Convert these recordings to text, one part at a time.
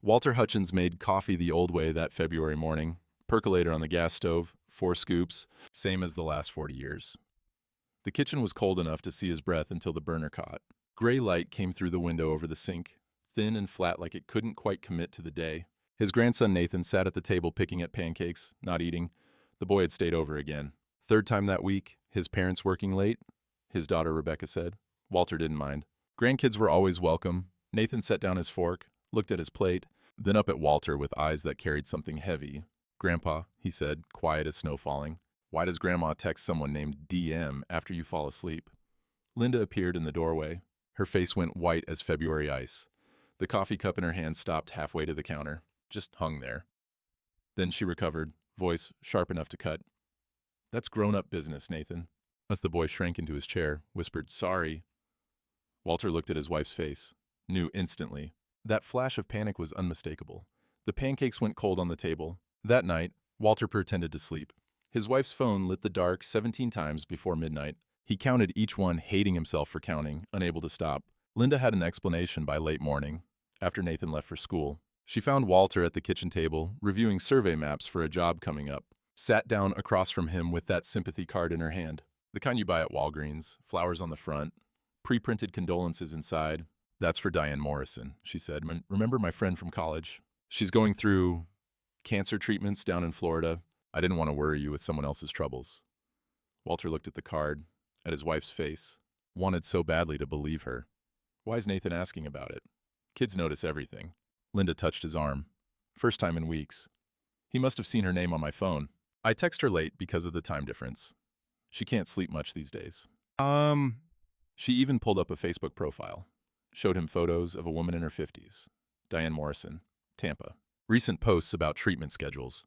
Walter Hutchins made coffee the old way that February morning. Percolator on the gas stove, 4 scoops, same as the last 40 years. The kitchen was cold enough to see his breath until the burner caught. Gray light came through the window over the sink, thin and flat like it couldn't quite commit to the day. His grandson Nathan sat at the table picking at pancakes, not eating. The boy had stayed over again. Third time that week, his parents working late, his daughter Rebecca said. Walter didn't mind. Grandkids were always welcome. Nathan set down his fork, looked at his plate, then up at Walter with eyes that carried something heavy. "Grandpa," he said, quiet as snow falling, "why does Grandma text someone named DM after you fall asleep?" Linda appeared in the doorway. Her face went white as February ice. The coffee cup in her hand stopped halfway to the counter, just hung there. Then she recovered, voice sharp enough to cut. "That's grown-up business, Nathan." As the boy shrank into his chair, whispered, "Sorry." Walter looked at his wife's face, knew instantly. That flash of panic was unmistakable. The pancakes went cold on the table. That night, Walter pretended to sleep. His wife's phone lit the dark 17 times before midnight. He counted each one, hating himself for counting, unable to stop. Linda had an explanation by late morning, after Nathan left for school. She found Walter at the kitchen table, reviewing survey maps for a job coming up. Sat down across from him with that sympathy card in her hand. The kind you buy at Walgreens, flowers on the front, pre-printed condolences inside. "That's for Diane Morrison," she said. "Remember my friend from college? She's going through cancer treatments down in Florida. I didn't want to worry you with someone else's troubles." Walter looked at the card, at his wife's face, wanted so badly to believe her. Why's Nathan asking about it? Kids notice everything. Linda touched his arm. "First time in weeks. He must have seen her name on my phone. I text her late because of the time difference. She can't sleep much these days." She even pulled up a Facebook profile. Showed him photos of a woman in her 50s. Diane Morrison, Tampa. Recent posts about treatment schedules.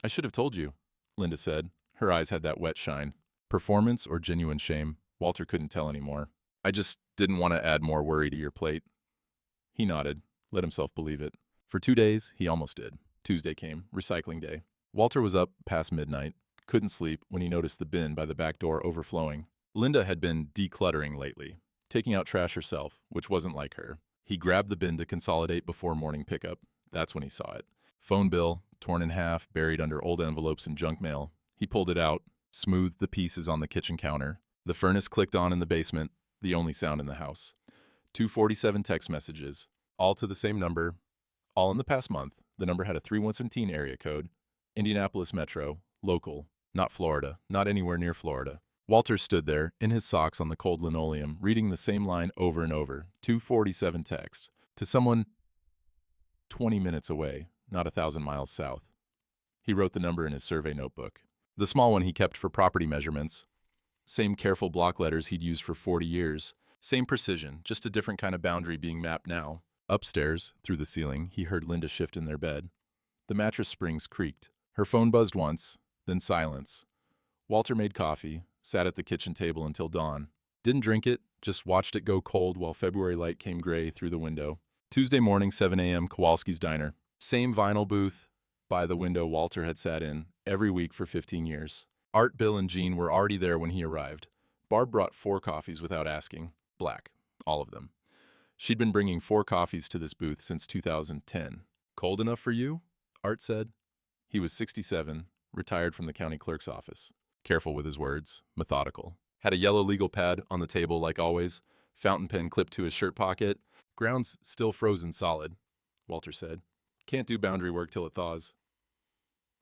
"I should have told you," Linda said. Her eyes had that wet shine. Performance or genuine shame? Walter couldn't tell anymore. "I just didn't want to add more worry to your plate." He nodded, let himself believe it. For 2 days, he almost did. Tuesday came, recycling day. Walter was up past midnight, couldn't sleep when he noticed the bin by the back door overflowing. Linda had been decluttering lately, taking out trash herself, which wasn't like her. He grabbed the bin to consolidate before morning pickup. That's when he saw it. Phone bill, torn in half, buried under old envelopes and junk mail. He pulled it out, smoothed the pieces on the kitchen counter. The furnace clicked on in the basement, the only sound in the house. 247 text messages, all to the same number, all in the past month. The number had a 3117 area code. Indianapolis Metro, local, not Florida, not anywhere near Florida. Walter stood there, in his socks on the cold linoleum, reading the same line over and over. 247 text. To someone 20 minutes away, not 1,000 miles south. He wrote the number in his survey notebook. The small one he kept for property measurements. Same careful block letters he'd used for 40 years. Same precision, just a different kind of boundary being mapped now. Upstairs, through the ceiling, he heard Linda shift in their bed. The mattress springs creaked. Her phone buzzed once, then silence. Walter made coffee, sat at the kitchen table until dawn. Didn't drink it, just watched it go cold while February light came gray through the window. Tuesday morning, 7 a.m., Kowalski's Diner. Same vinyl booth by the window Walter had sat in every week for 15 years. Art, Bill, and Jean were already there when he arrived. Barb brought 4 coffees without asking. Black, all of them. She'd been bringing 4 coffees to this booth since 2010. "Cold enough for you?" Art said. He was 67, retired from the county clerk's office. Careful with his words, methodical. Had a yellow legal pad on the table like always, fountain pen clipped to his shirt pocket. "Ground's still frozen solid," Walter said. "Can't do boundary work till it thaws."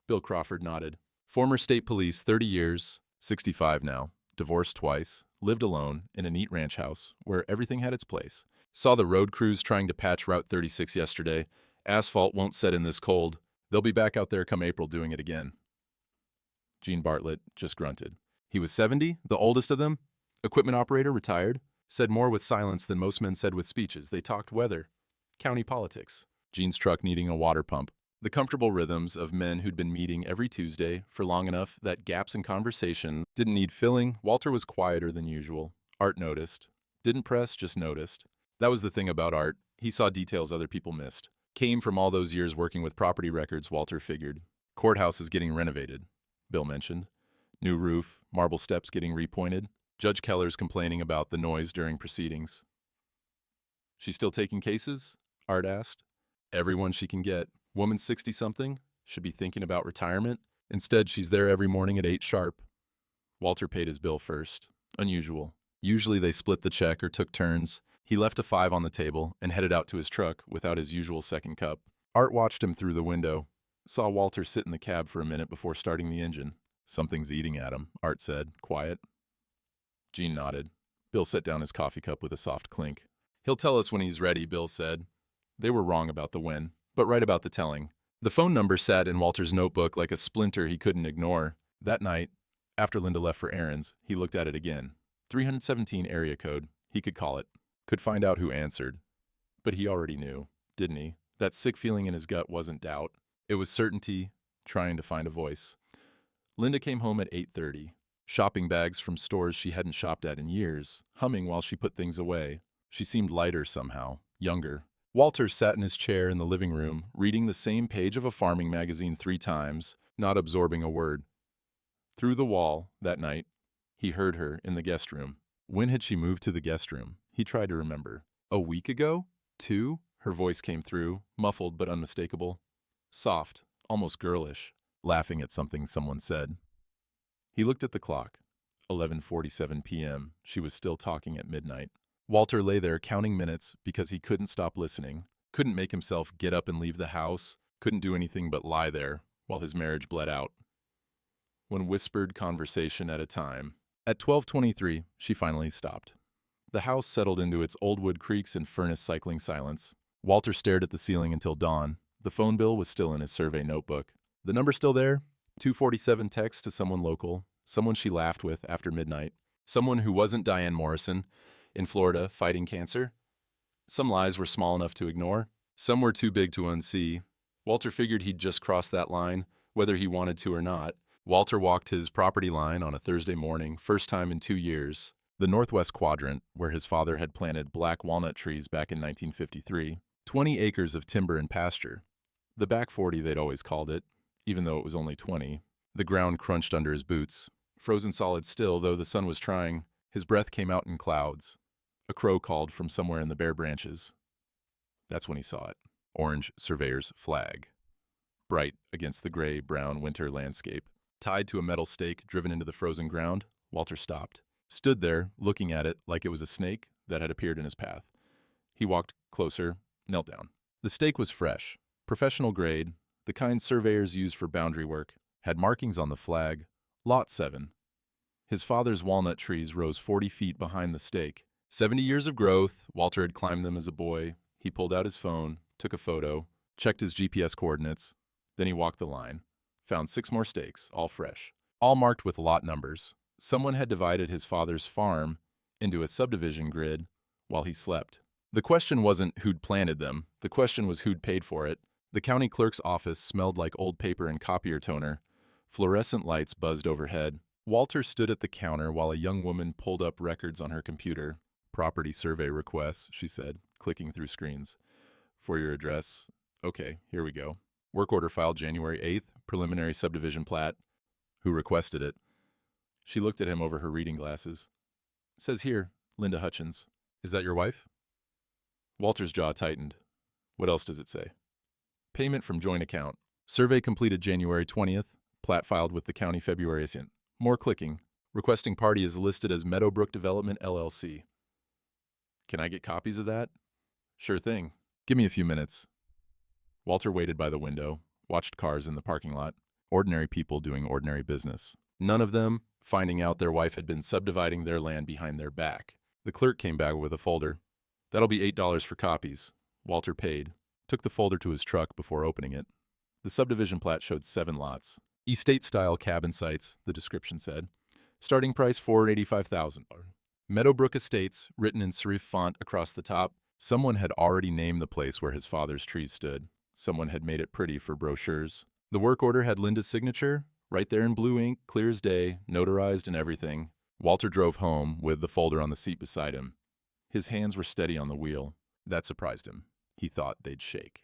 Bill Crawford nodded. Former state police, 30 years, 65 now, divorced twice, lived alone in a neat ranch house where everything had its place. Saw the road crews trying to patch Route 36 yesterday. Asphalt won't set in this cold. They'll be back out there come April doing it again. Gene Bartlett just grunted. He was 70, the oldest of them. Equipment operator, retired. Said more with silence than most men said with speeches. They talked weather, county politics. Gene's truck needing a water pump. The comfortable rhythms of men who'd been meeting every Tuesday for long enough that gaps in conversation didn't need filling. Walter was quieter than usual. Art noticed. Didn't press, just noticed. That was the thing about Art. He saw details other people missed. Came from all those years working with property records, Walter figured. Courthouse is getting renovated, Bill mentioned. New roof, marble steps getting repointed. Judge Keller's complaining about the noise during proceedings. "She's still taking cases?" Art asked. Everyone she can get. Woman 60-something, should be thinking about retirement. Instead, she's there every morning at 8 sharp. Walter paid his bill first. Unusual. Usually they split the check or took turns. He left a 5 on the table and headed out to his truck without his usual second cup. Art watched him through the window. Saw Walter sit in the cab for a minute before starting the engine. Something's eating at him, Art said, quiet. Jean nodded. Bill set down his coffee cup with a soft clink. He'll tell us when he's ready, Bill said. They were wrong about the when, but right about the telling. The phone number sat in Walter's notebook like a splinter he couldn't ignore. That night, after Linda left for errands, he looked at it again. 317 area code. He could call it. Could find out who answered. But he already knew, didn't he? That sick feeling in his gut wasn't doubt. It was certainty, trying to find a voice. Linda came home at 8:30. Shopping bags from stores she hadn't shopped at in years, humming while she put things away. She seemed lighter somehow, younger. Walter sat in his chair in the living room, reading the same page of a farming magazine 3 times, not absorbing a word. Through the wall, that night, he heard her in the guest room. When had she moved to the guest room? He tried to remember. A week ago? 2? Her voice came through, muffled but unmistakable. Soft, almost girlish, laughing at something someone said. He looked at the clock. 11:47 p.m. She was still talking at midnight. Walter lay there counting minutes because he couldn't stop listening, couldn't make himself get up and leave the house, couldn't do anything but lie there while his marriage bled out. One whispered conversation at a time. At 12:23, she finally stopped. The house settled into its old wood creaks and furnace cycling silence. Walter stared at the ceiling until dawn. The phone bill was still in his survey notebook. The number still there? 247 text to someone local, someone she laughed with after midnight, someone who wasn't Diane Morrison, in Florida, fighting cancer. Some lies were small enough to ignore. Some were too big to unsee. Walter figured he'd just crossed that line, whether he wanted to or not. Walter walked his property line on a Thursday morning, first time in 2 years. The northwest quadrant, where his father had planted black walnut trees back in 1953. 20 acres of timber and pasture. The back 40, they'd always called it, even though it was only 20. The ground crunched under his boots. Frozen solid still, though the sun was trying. His breath came out in clouds. A crow called from somewhere in the bare branches. That's when he saw it. Orange surveyor's flag. Bright against the gray-brown winter landscape. Tied to a metal stake driven into the frozen ground, Walter stopped. Stood there, looking at it like it was a snake that had appeared in his path. He walked closer, knelt down. The stake was fresh, professional grade, the kind surveyors use for boundary work, had markings on the flag, Lot 7. His father's walnut trees rose 40 feet behind the stake. 70 years of growth, Walter had climbed them as a boy. He pulled out his phone, took a photo, checked his GPS coordinates. Then he walked the line, found 6 more stakes, all fresh, all marked with lot numbers. Someone had divided his father's farm into a subdivision grid while he slept. The question wasn't who'd planted them. The question was who'd paid for it. The county clerk's office smelled like old paper and copier toner. Fluorescent lights buzzed overhead. Walter stood at the counter while a young woman pulled up records on her computer. Property survey requests, she said, clicking through screens. For your address. Okay, here we go. Work order filed January 8th, preliminary subdivision plat. Who requested it? She looked at him over her reading glasses. Says here, Linda Hutchins. Is that your wife? Walter's jaw tightened. What else does it say? Payment from joint account. Survey completed January 20th. Plat filed with the county February 2nd. More clicking. Requesting party is listed as Meadowbrook Development, LLC. Can I get copies of that? Sure thing. Give me a few minutes. Walter waited by the window, watched cars in the parking lot. Ordinary people doing ordinary business. None of them finding out their wife had been subdividing their land behind their back. The clerk came back with a folder. That'll be $8 for copies. Walter paid. Took the folder to his truck before opening it. The subdivision plat showed 7 lots. Estate-style cabin sites, the description said. Starting price $485,000. Meadowbrook Estates, written in serif font across the top. Someone had already named the place where his father's trees stood. Someone had made it pretty for brochures. The work order had Linda's signature, right there in blue ink, clear as day, notarized and everything. Walter drove home with the folder on the seat beside him. His hands were steady on the wheel. That surprised him. He thought they'd shake.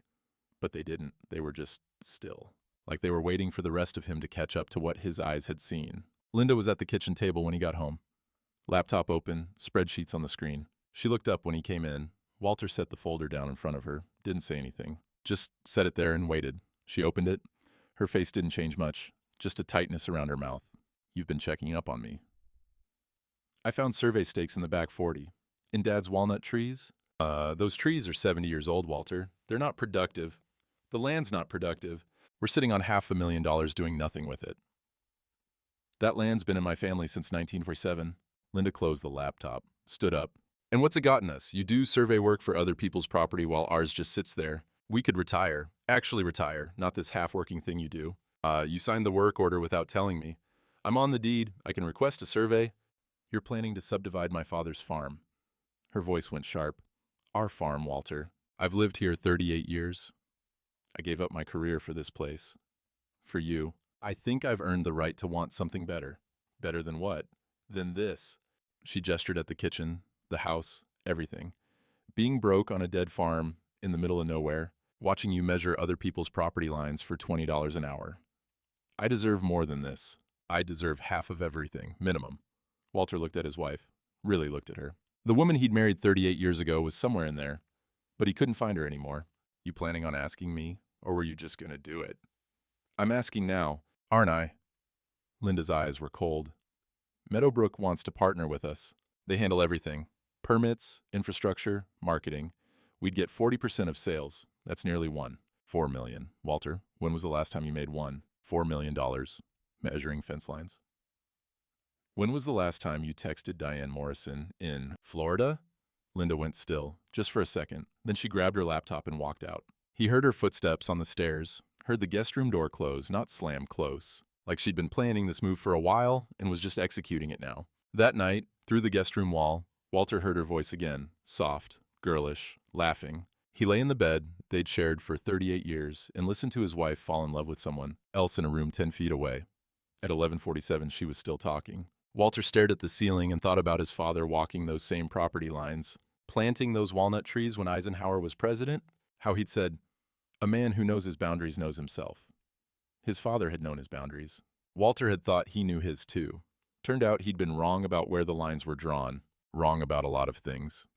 But they didn't. They were just still. Like they were waiting for the rest of him to catch up to what his eyes had seen. Linda was at the kitchen table when he got home. Laptop open, spreadsheets on the screen. She looked up when he came in. Walter set the folder down in front of her, didn't say anything. Just set it there and waited. She opened it. Her face didn't change much, just a tightness around her mouth. You've been checking up on me. I found survey stakes in the back 40. In Dad's walnut trees? Those trees are 70 years old, Walter. They're not productive. The land's not productive. We're sitting on $500,000 doing nothing with it. That land's been in my family since 1947. Linda closed the laptop, stood up. And what's it gotten us? You do survey work for other people's property while ours just sits there. We could retire. Actually retire, not this half-working thing you do. You signed the work order without telling me. I'm on the deed. I can request a survey. You're planning to subdivide my father's farm. Her voice went sharp. Our farm, Walter. I've lived here 38 years. I gave up my career for this place. For you. I think I've earned the right to want something better. Better than what? Than this. She gestured at the kitchen, the house, everything. Being broke on a dead farm in the middle of nowhere, watching you measure other people's property lines for $20 an hour. I deserve more than this. I deserve half of everything, minimum. Walter looked at his wife, really looked at her. The woman he'd married 38 years ago was somewhere in there, but he couldn't find her anymore. You planning on asking me, or were you just gonna do it? I'm asking now, aren't I? Linda's eyes were cold. Meadowbrook wants to partner with us. They handle everything. Permits, infrastructure, marketing. We'd get 40% of sales. That's nearly $4 million. Walter, when was the last time you made $4 million measuring fence lines? When was the last time you texted Diane Morrison in Florida? Linda went still, just for a second. Then she grabbed her laptop and walked out. He heard her footsteps on the stairs, heard the guest room door close, not slam close, like she'd been planning this move for a while and was just executing it now. That night, through the guest room wall, Walter heard her voice again, soft, girlish, laughing. He lay in the bed they'd shared for 38 years and listened to his wife fall in love with someone else in a room 10 feet away. At 11:47, she was still talking. Walter stared at the ceiling and thought about his father walking those same property lines, planting those walnut trees when Eisenhower was president, how he'd said, "A man who knows his boundaries knows himself." His father had known his boundaries. Walter had thought he knew his too. Turned out he'd been wrong about where the lines were drawn, wrong about a lot of things.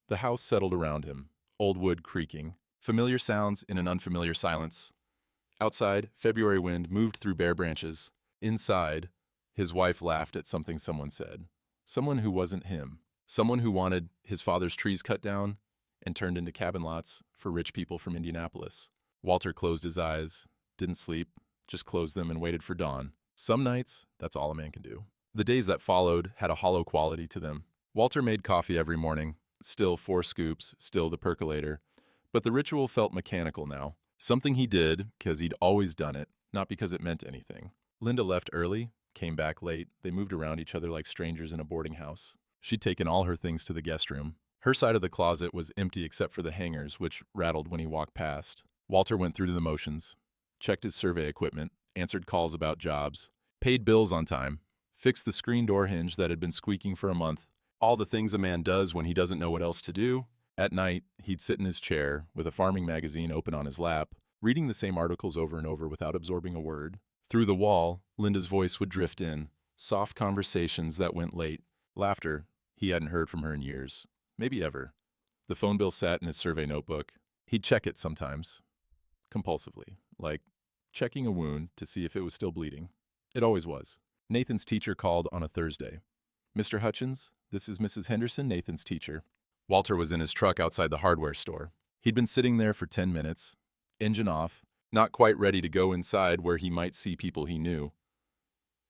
The house settled around him, old wood creaking, familiar sounds in an unfamiliar silence. Outside, February wind moved through bare branches. Inside, his wife laughed at something someone said. Someone who wasn't him. Someone who wanted his father's trees cut down and turned into cabin lots for rich people from Indianapolis. Walter closed his eyes, didn't sleep, just closed them and waited for dawn. Some nights, that's all a man can do. The days that followed had a hollow quality to them. Walter made coffee every morning, still 4 scoops, still the percolator, but the ritual felt mechanical now. Something he did because he'd always done it, not because it meant anything. Linda left early, came back late. They moved around each other like strangers in a boarding house. She'd taken all her things to the guest room. Her side of the closet was empty except for the hangers, which rattled when he walked past. Walter went through the motions, checked his survey equipment, answered calls about jobs, paid bills on time, fixed the screen door hinge that had been squeaking for a month. All the things a man does when he doesn't know what else to do. At night, he'd sit in his chair with a farming magazine open on his lap, reading the same articles over and over without absorbing a word. Through the wall, Linda's voice would drift in, soft conversations that went late, laughter he hadn't heard from her in years, maybe ever. The phone bill sat in his survey notebook. He'd check it sometimes, compulsively, like checking a wound to see if it was still bleeding. It always was. Nathan's teacher called on a Thursday. "Mr. Hutchins, this is Mrs. Henderson, Nathan's teacher." Walter was in his truck outside the hardware store. He'd been sitting there for 10 minutes, engine off, not quite ready to go inside where he might see people he knew.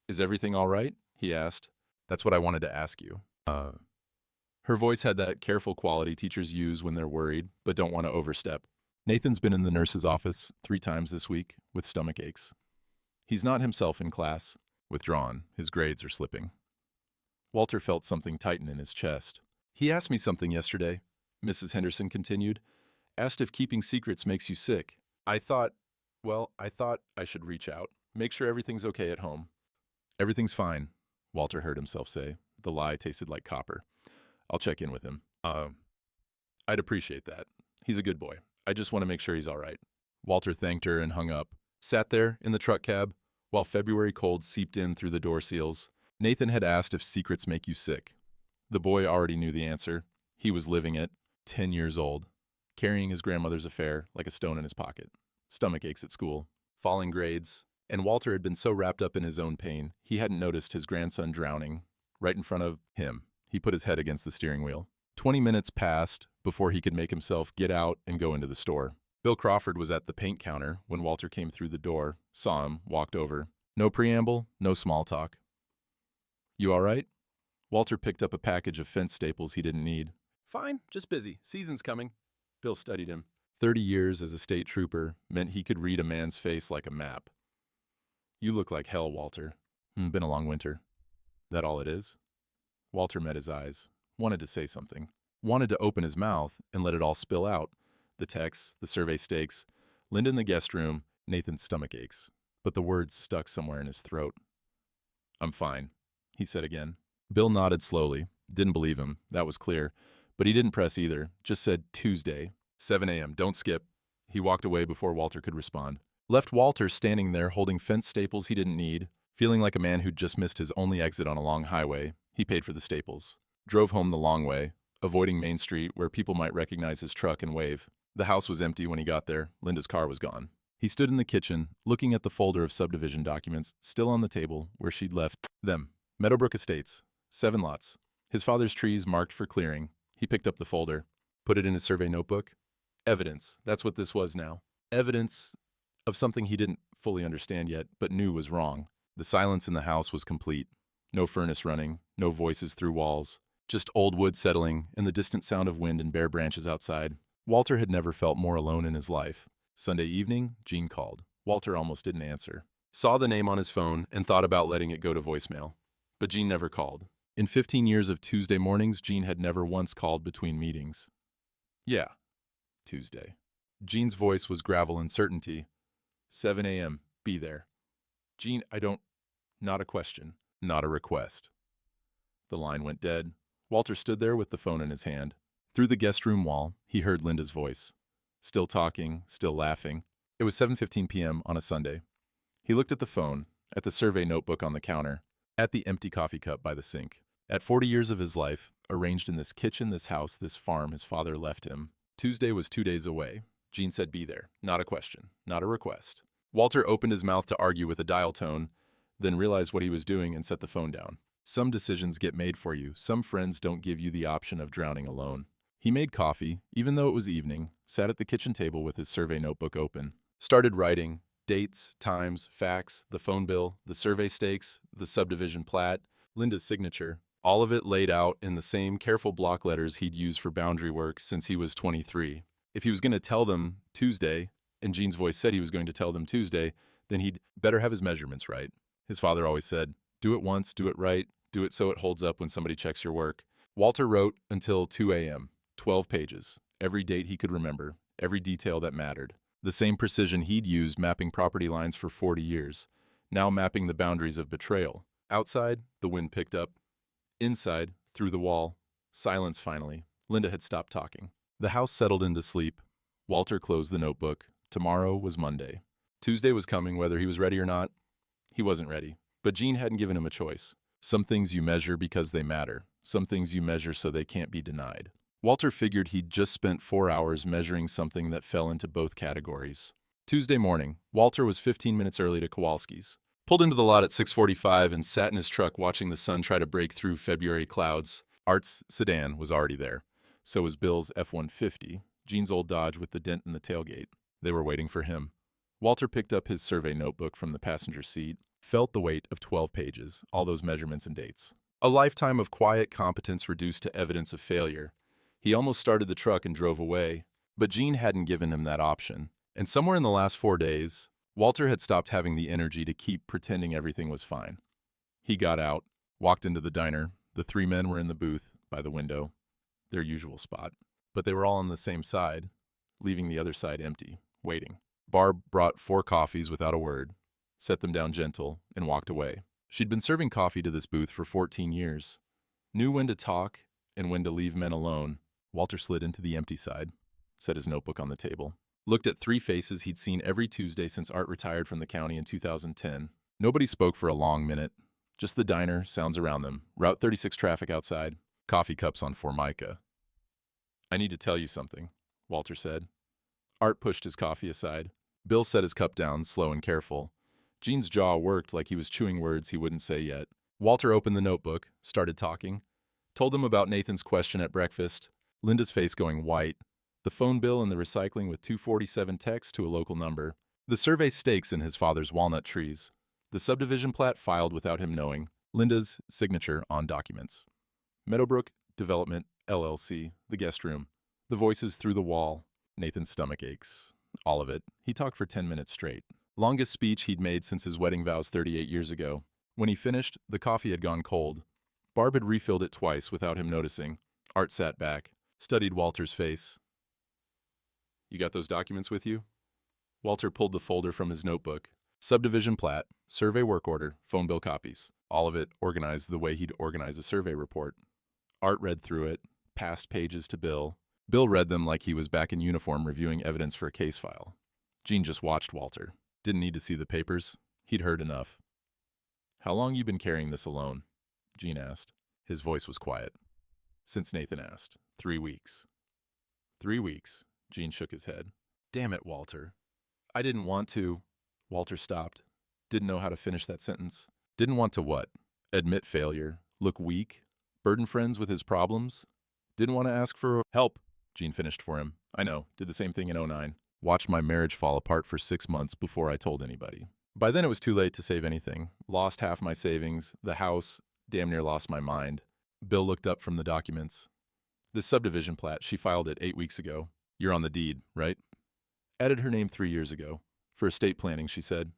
"Is everything all right?" he asked. "That's what I wanted to ask you." Her voice had that careful quality teachers use when they're worried but don't want to overstep. "Nathan's been in the nurse's office 3 times this week with stomach aches. He's not himself in class. Withdrawn. His grades are slipping." Walter felt something tighten in his chest. "He asked me something yesterday," Mrs. Henderson continued. "Asked if keeping secrets makes you sick. I thought I should reach out, make sure everything's okay at home." "Everything's fine," Walter heard himself say. The lie tasted like copper. "I'll check in with him." I'd appreciate that. He's a good boy. I just want to make sure he's all right." Walter thanked her and hung up. Sat there in the truck cab while February cold seeped in through the door seals. Nathan had asked if secrets make you sick. The boy already knew the answer. He was living it. 10 years old. carrying his grandmother's affair like a stone in his pocket, stomach aches at school, falling grades, and Walter had been so wrapped up in his own pain, he hadn't noticed his grandson drowning right in front of him. He put his head against the steering wheel. 20 minutes passed before he could make himself get out and go into the store. Bill Crawford was at the paint counter when Walter came through the door, saw him, walked over. No preamble, no small talk. "You all right?" Walter picked up a package of fence staples he didn't need. "Fine, just busy. Season's coming." Bill studied him. 30 years as a state trooper meant he could read a man's face like a map. "You look like hell, Walter." Been a long winter." "That all it is?" Walter met his eyes, wanted to say something, wanted to open his mouth and let it all spill out. The texts, the survey stakes, Linda in the guest room, Nathan's stomach aches. But the words stuck somewhere in his throat. "I'm fine," he said again. Bill nodded slowly. Didn't believe him, that was clear. But he didn't press either, just said Tuesday, 7 a.m., don't skip. He walked away before Walter could respond. Left Walter standing there holding fence staples he didn't need, feeling like a man who'd just missed his only exit on a long highway. He paid for the staples. Drove home the long way, avoiding Main Street where people might recognize his truck and wave. The house was empty when he got there. Linda's car was gone. He stood in the kitchen, looking at the folder of subdivision documents still on the table where she'd left them. Meadowbrook Estates, 7 lots. His father's trees marked for clearing. He picked up the folder, put it in his survey notebook. Evidence, that's what this was now. Evidence of something he didn't fully understand yet, but knew was wrong. The silence in the house was complete. No furnace running, no voices through walls. Just old wood settling and the distant sound of wind and bare branches outside. Walter had never felt more alone in his life. Sunday evening, Jean called. Walter almost didn't answer. Saw the name on his phone and thought about letting it go to voicemail. But Jean never called. In 15 years of Tuesday mornings, Jean had never once called between meetings. "Yeah, Tuesday." Jean's voice was gravel and certainty. 7 a.m., be there. "Jean, not a question, not a request." The line went dead. Walter stood there with the phone in his hand. Through the guest room wall, he heard Linda's voice. Still talking, still laughing. It was 7:15 p.m. on a Sunday. He looked at the phone, at the survey notebook on the counter, at the empty coffee cup by the sink. At 40 years of his life, arranged in this kitchen, this house, this farm his father left him, Tuesday was 2 days away. Jean said be there. Not a question, not a request. Walter opened his mouth to argue with a dial tone, then realized what he was doing and set the phone down. Some decisions get made for you. Some friends don't give you the option of drowning alone. He made coffee, even though it was evening, sat at the kitchen table with his survey notebook open, started writing dates, times, facts, the phone bill, the survey stakes, the subdivision plat, Linda's signature, all of it laid out in the same careful block letters he'd used for boundary work since he was 23. If he was going to tell them Tuesday, and Jean's voice said he was going to tell them Tuesday, then he'd better have his measurements right. His father always said, do it once, do it right, do it so it holds up when somebody checks your work. Walter wrote until 2 a.m., 12 pages, every date he could remember, every detail that mattered. The same precision he'd used mapping property lines for 40 years, now mapping the boundaries of betrayal. Outside, the wind picked up. Inside, through the wall, silence finally. Linda had stopped talking. The house settled into sleep. Walter closed the notebook. Tomorrow was Monday. Tuesday was coming, whether he was ready or not. He wasn't ready, but Jean hadn't given him a choice. Some things you measure because they matter. Some things you measure so they can't be denied. Walter figured he'd just spent 4 hours measuring something that fell into both categories. Tuesday morning, Walter was 15 minutes early to Kowalski's. Pulled into the lot at 6:45 and sat in his truck watching the sun try to break through February clouds. Art's sedan was already there. So was Bill's F-150, Jean's old Dodge with the dent in the tailgate. They were waiting for him. Walter picked up his survey notebook from the passenger seat, felt the weight of 12 pages, all those measurements and dates. A lifetime of quiet competence reduced to evidence of failure. He almost started the truck and drove away, but Jean hadn't given him that option. And somewhere in the last 4 days, Walter had stopped having the energy to keep pretending everything was fine. He got out, walked into the diner. The 3 men were in the booth, by the window, their usual spot. But they were all on the same side, leaving the other side empty, waiting. Barb brought 4 coffees without a word, set them down gentle, and walked away. She'd been serving coffee to this booth for 14 years. Knew when to talk and when to leave men alone. Walter slid into the empty side, set his notebook on the table. Looked at 3 faces he'd seen every Tuesday since Art retired from the county in 2010. Nobody spoke for a long minute. Just the diner, sounds around them, Route 36 traffic outside, coffee cups on Formica. I need to tell you something, Walter said. Art pushed his coffee aside. Bill set his cup down, slow and careful. Gene's jaw worked like he was chewing words he wouldn't say yet. Walter opened the notebook, started talking, told them about Nathan's question at breakfast, Linda's face going white, the phone bill and the recycling with 247 text to a local number, the survey stakes in his father's walnut trees, the subdivision plat filed without him knowing, Linda's signature on documents. Meadowbrook Development, LLC, the guest room, the voices through the wall, Nathan's stomach aches. All of it. He talked for 10 minutes straight. Longest speech he'd made since his wedding vows 38 years ago. When he finished, the coffee had gone cold. Barb had refilled it twice without him noticing. Art sat back, studied Walter's face. You got those documents with you? Walter pulled the folder from his notebook. Subdivision plat, survey work order, phone bill copies. All of it organized the way he'd organize a survey report. Art read through it, passed pages to Bill. Bill read them like he was back in uniform reviewing evidence for a case file. Gene just watched Walter. Didn't need to see the papers. He'd heard enough. How long you been carrying this alone? Gene asked. His voice was quiet. Since Nathan asked. 3 weeks. 3 weeks. Gene shook his head. Damn it, Walter. I didn't want to. Walter stopped. Didn't know how to finish that sentence. Didn't want to what? Admit failure. Look weak? Burden friends with his problems? Didn't want to ask for help. Gene finished for him. I know. Did the same thing in '09. Watched my marriage fall apart for 6 months before I told anybody. By then it was too late to save anything. Lost half my savings, the house, damn near lost my mind. Bill looked up from the documents. This subdivision plat, she filed it 8 weeks ago. You're on the deed, right? Added her name 3 years ago. For estate planning, she said.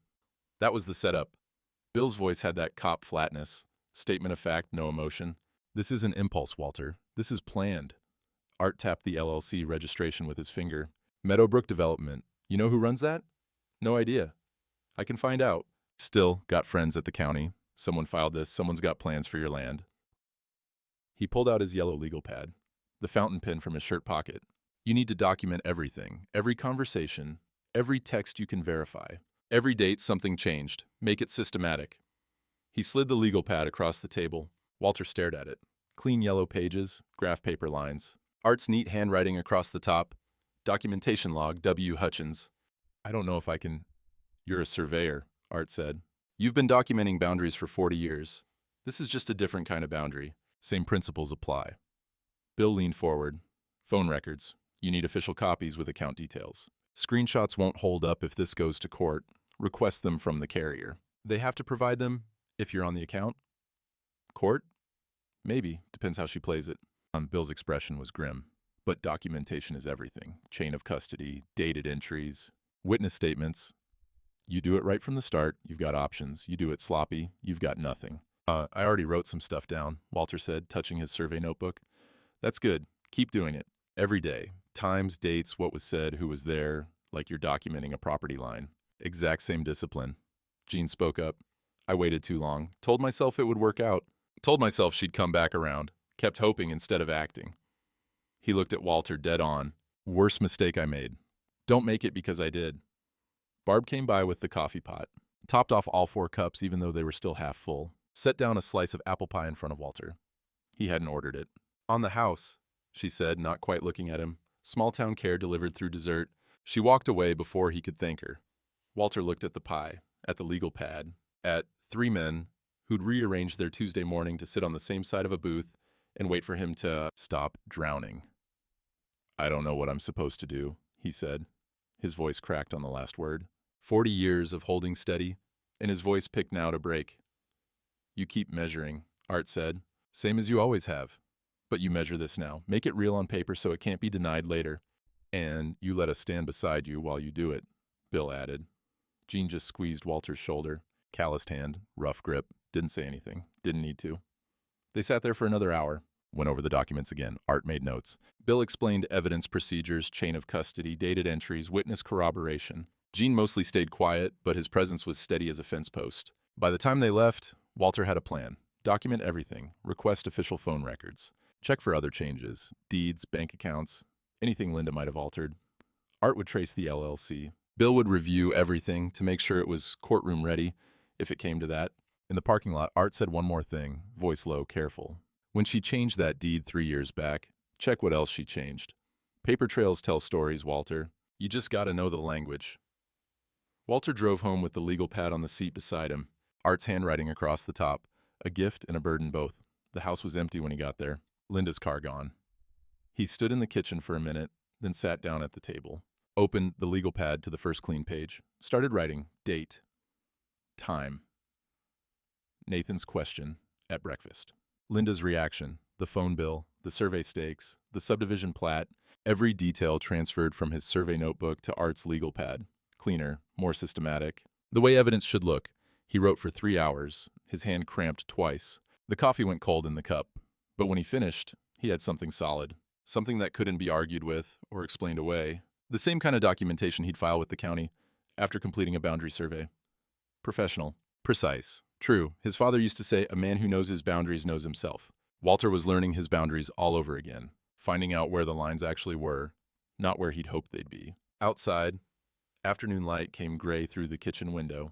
That was the setup. Bill's voice had that cop flatness. Statement of fact, no emotion. This isn't impulse, Walter. This is planned. Art tapped the LLC registration with his finger. Meadowbrook Development. You know who runs that? No idea. I can find out. Still, got friends at the county. Someone filed this. Someone's got plans for your land. He pulled out his yellow legal pad, the fountain pen from his shirt pocket. You need to document everything, every conversation, every text you can verify. Every date something changed. Make it systematic. He slid the legal pad across the table. Walter stared at it. Clean yellow pages, graph paper lines. Art's neat handwriting across the top. Documentation log, W. Hutchins. I don't know if I can... You're a surveyor, Art said. You've been documenting boundaries for 40 years. This is just a different kind of boundary. Same principles apply. Bill leaned forward. Phone records. You need official copies with account details. Screenshots won't hold up if this goes to court. Request them from the carrier. They have to provide them if you're on the account? Court? Maybe. Depends how she plays it. Bill's expression was grim. But documentation is everything. Chain of custody, dated entries, witness statements. You do it right from the start, you've got options. You do it sloppy, you've got nothing. I already wrote some stuff down, Walter said, touching his survey notebook. That's good. Keep doing it. Every day. Times, dates, what was said, who was there, like you're documenting a property line. Exact same discipline. Gene spoke up. I waited too long. Told myself it would work out. Told myself she'd come back around. Kept hoping instead of acting. He looked at Walter dead on. Worst mistake I made. Don't make it because I did. Barb came by with the coffee pot. Topped off all 4 cups even though they were still half full. Set down a slice of apple pie in front of Walter. He hadn't ordered it. On the house, she said, not quite looking at him. Small-town care delivered through dessert. She walked away before he could thank her. Walter looked at the pie, at the legal pad, at 3 men who'd rearranged their Tuesday morning to sit on the same side of a booth and wait for him to stop drowning. I don't know what I'm supposed to do, he said. His voice cracked on the last word. 40 years of holding steady, and his voice picked now to break. You keep measuring, Art said. Same as you always have. But you measure this now. Make it real on paper so it can't be denied later. And you let us stand beside you while you do it, Bill added. Gene just squeezed Walter's shoulder. Calloused hand, rough grip. Didn't say anything. Didn't need to. They sat there for another hour. Went over the documents again. Art made notes. Bill explained evidence procedures, chain of custody, dated entries, witness corroboration. Gene mostly stayed quiet, but his presence was steady as a fence post. By the time they left, Walter had a plan. Document everything. Request official phone records. Check for other changes. Deeds, bank accounts, anything Linda might have altered. Art would trace the LLC. Bill would review everything to make sure it was courtroom ready, if it came to that. In the parking lot, Art said one more thing, voice low, careful. When she changed that deed 3 years back, check what else she changed. Paper trails tell stories, Walter. You just gotta know the language. Walter drove home with the legal pad on the seat beside him, Art's handwriting across the top, a gift and a burden both. The house was empty when he got there, Linda's car gone. He stood in the kitchen for a minute, then sat down at the table, opened the legal pad to the first clean page, started writing date, time, Nathan's question at breakfast, Linda's reaction, the phone bill, the survey stakes, the subdivision plat, every detail transferred from his survey notebook to Art's legal pad. Cleaner, more systematic. The way evidence should look. He wrote for 3 hours, his hand cramped twice. The coffee went cold in the cup. But when he finished, he had something solid. Something that couldn't be argued with or explained away. The same kind of documentation he'd file with the county after completing a boundary survey. Professional. Precise. True. His father used to say, a man who knows his boundaries knows himself. Walter was learning his boundaries all over again, finding out where the lines actually were, not where he'd hoped they'd be. Outside, afternoon light came gray through the kitchen window.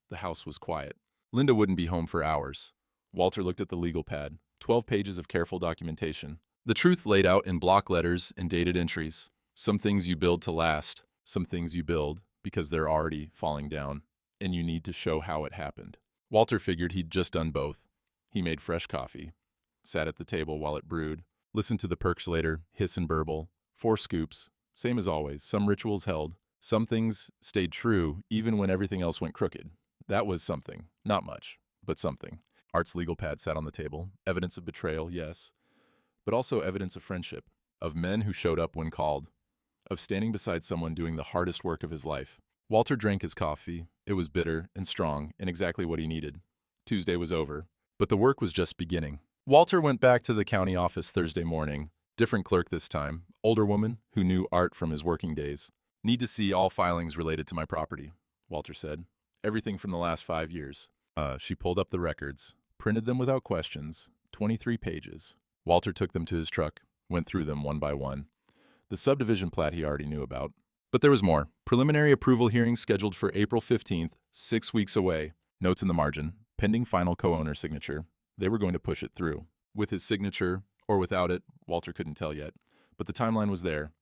The house was quiet. Linda wouldn't be home for hours. Walter looked at the legal pad, 12 pages of careful documentation. The truth laid out in block letters and dated entries. Some things you build to last, some things you build because they're already falling down, and you need to show how it happened. Walter figured he'd just done both. He made fresh coffee, sat at the table while it brewed, listened to the percolator hiss and burble. 4 scoops, same as always, some rituals held. Some things stayed true even when everything else went crooked. That was something. Not much, but something. Art's legal pad sat on the table. Evidence of betrayal, yes, but also evidence of friendship, of men who showed up when called, of standing beside someone doing the hardest work of his life. Walter drank his coffee. It was bitter and strong and exactly what he needed. Tuesday was over, but the work was just beginning. Walter went back to the county office Thursday morning. Different clerk this time, older woman who knew Art from his working days. Need to see all filings related to my property, Walter said. Everything from the last 5 years. She pulled up the records, printed them without questions, 23 pages. Walter took them to his truck, went through them one by one. The subdivision plat he already knew about. But there was more. Preliminary approval hearing scheduled for April 15th, 6 weeks away. Notes in the margin, pending final co-owner signature. They were going to push it through. With his signature, or without it, Walter couldn't tell yet. But the timeline was there.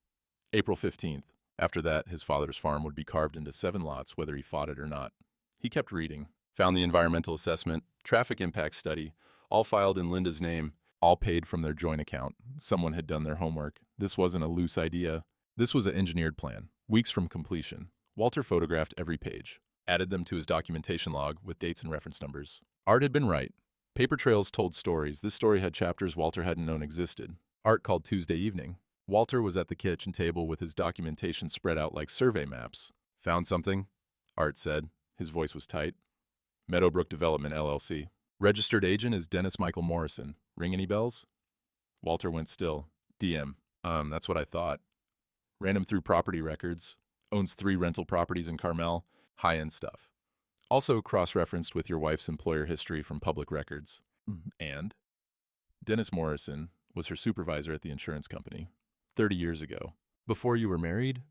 April 15th. After that, his father's farm would be carved into 7 lots, whether he fought it or not. He kept reading, found the environmental assessment, traffic impact study, all filed in Linda's name, all paid from their joint account. Someone had done their homework. This wasn't a loose idea. This was an engineered plan, weeks from completion. Walter photographed every page, added them to his documentation log with dates and reference numbers. Art had been right. Paper trails told stories. This story had chapters Walter hadn't known existed. Art called Tuesday evening. Walter was at the kitchen table with his documentation spread out like survey maps. Found something? Art said. His voice was tight. Meadowbrook Development, LLC. Registered agent is Dennis Michael Morrison. Ring any bells? Walter went still. DM. That's what I thought. Ran him through property records. Owns 3 rental properties in Carmel. High-end stuff. Also cross-referenced with your wife's employer history from public records. And? Dennis Morrison was her supervisor at the insurance company. 30 years ago. Before you were married?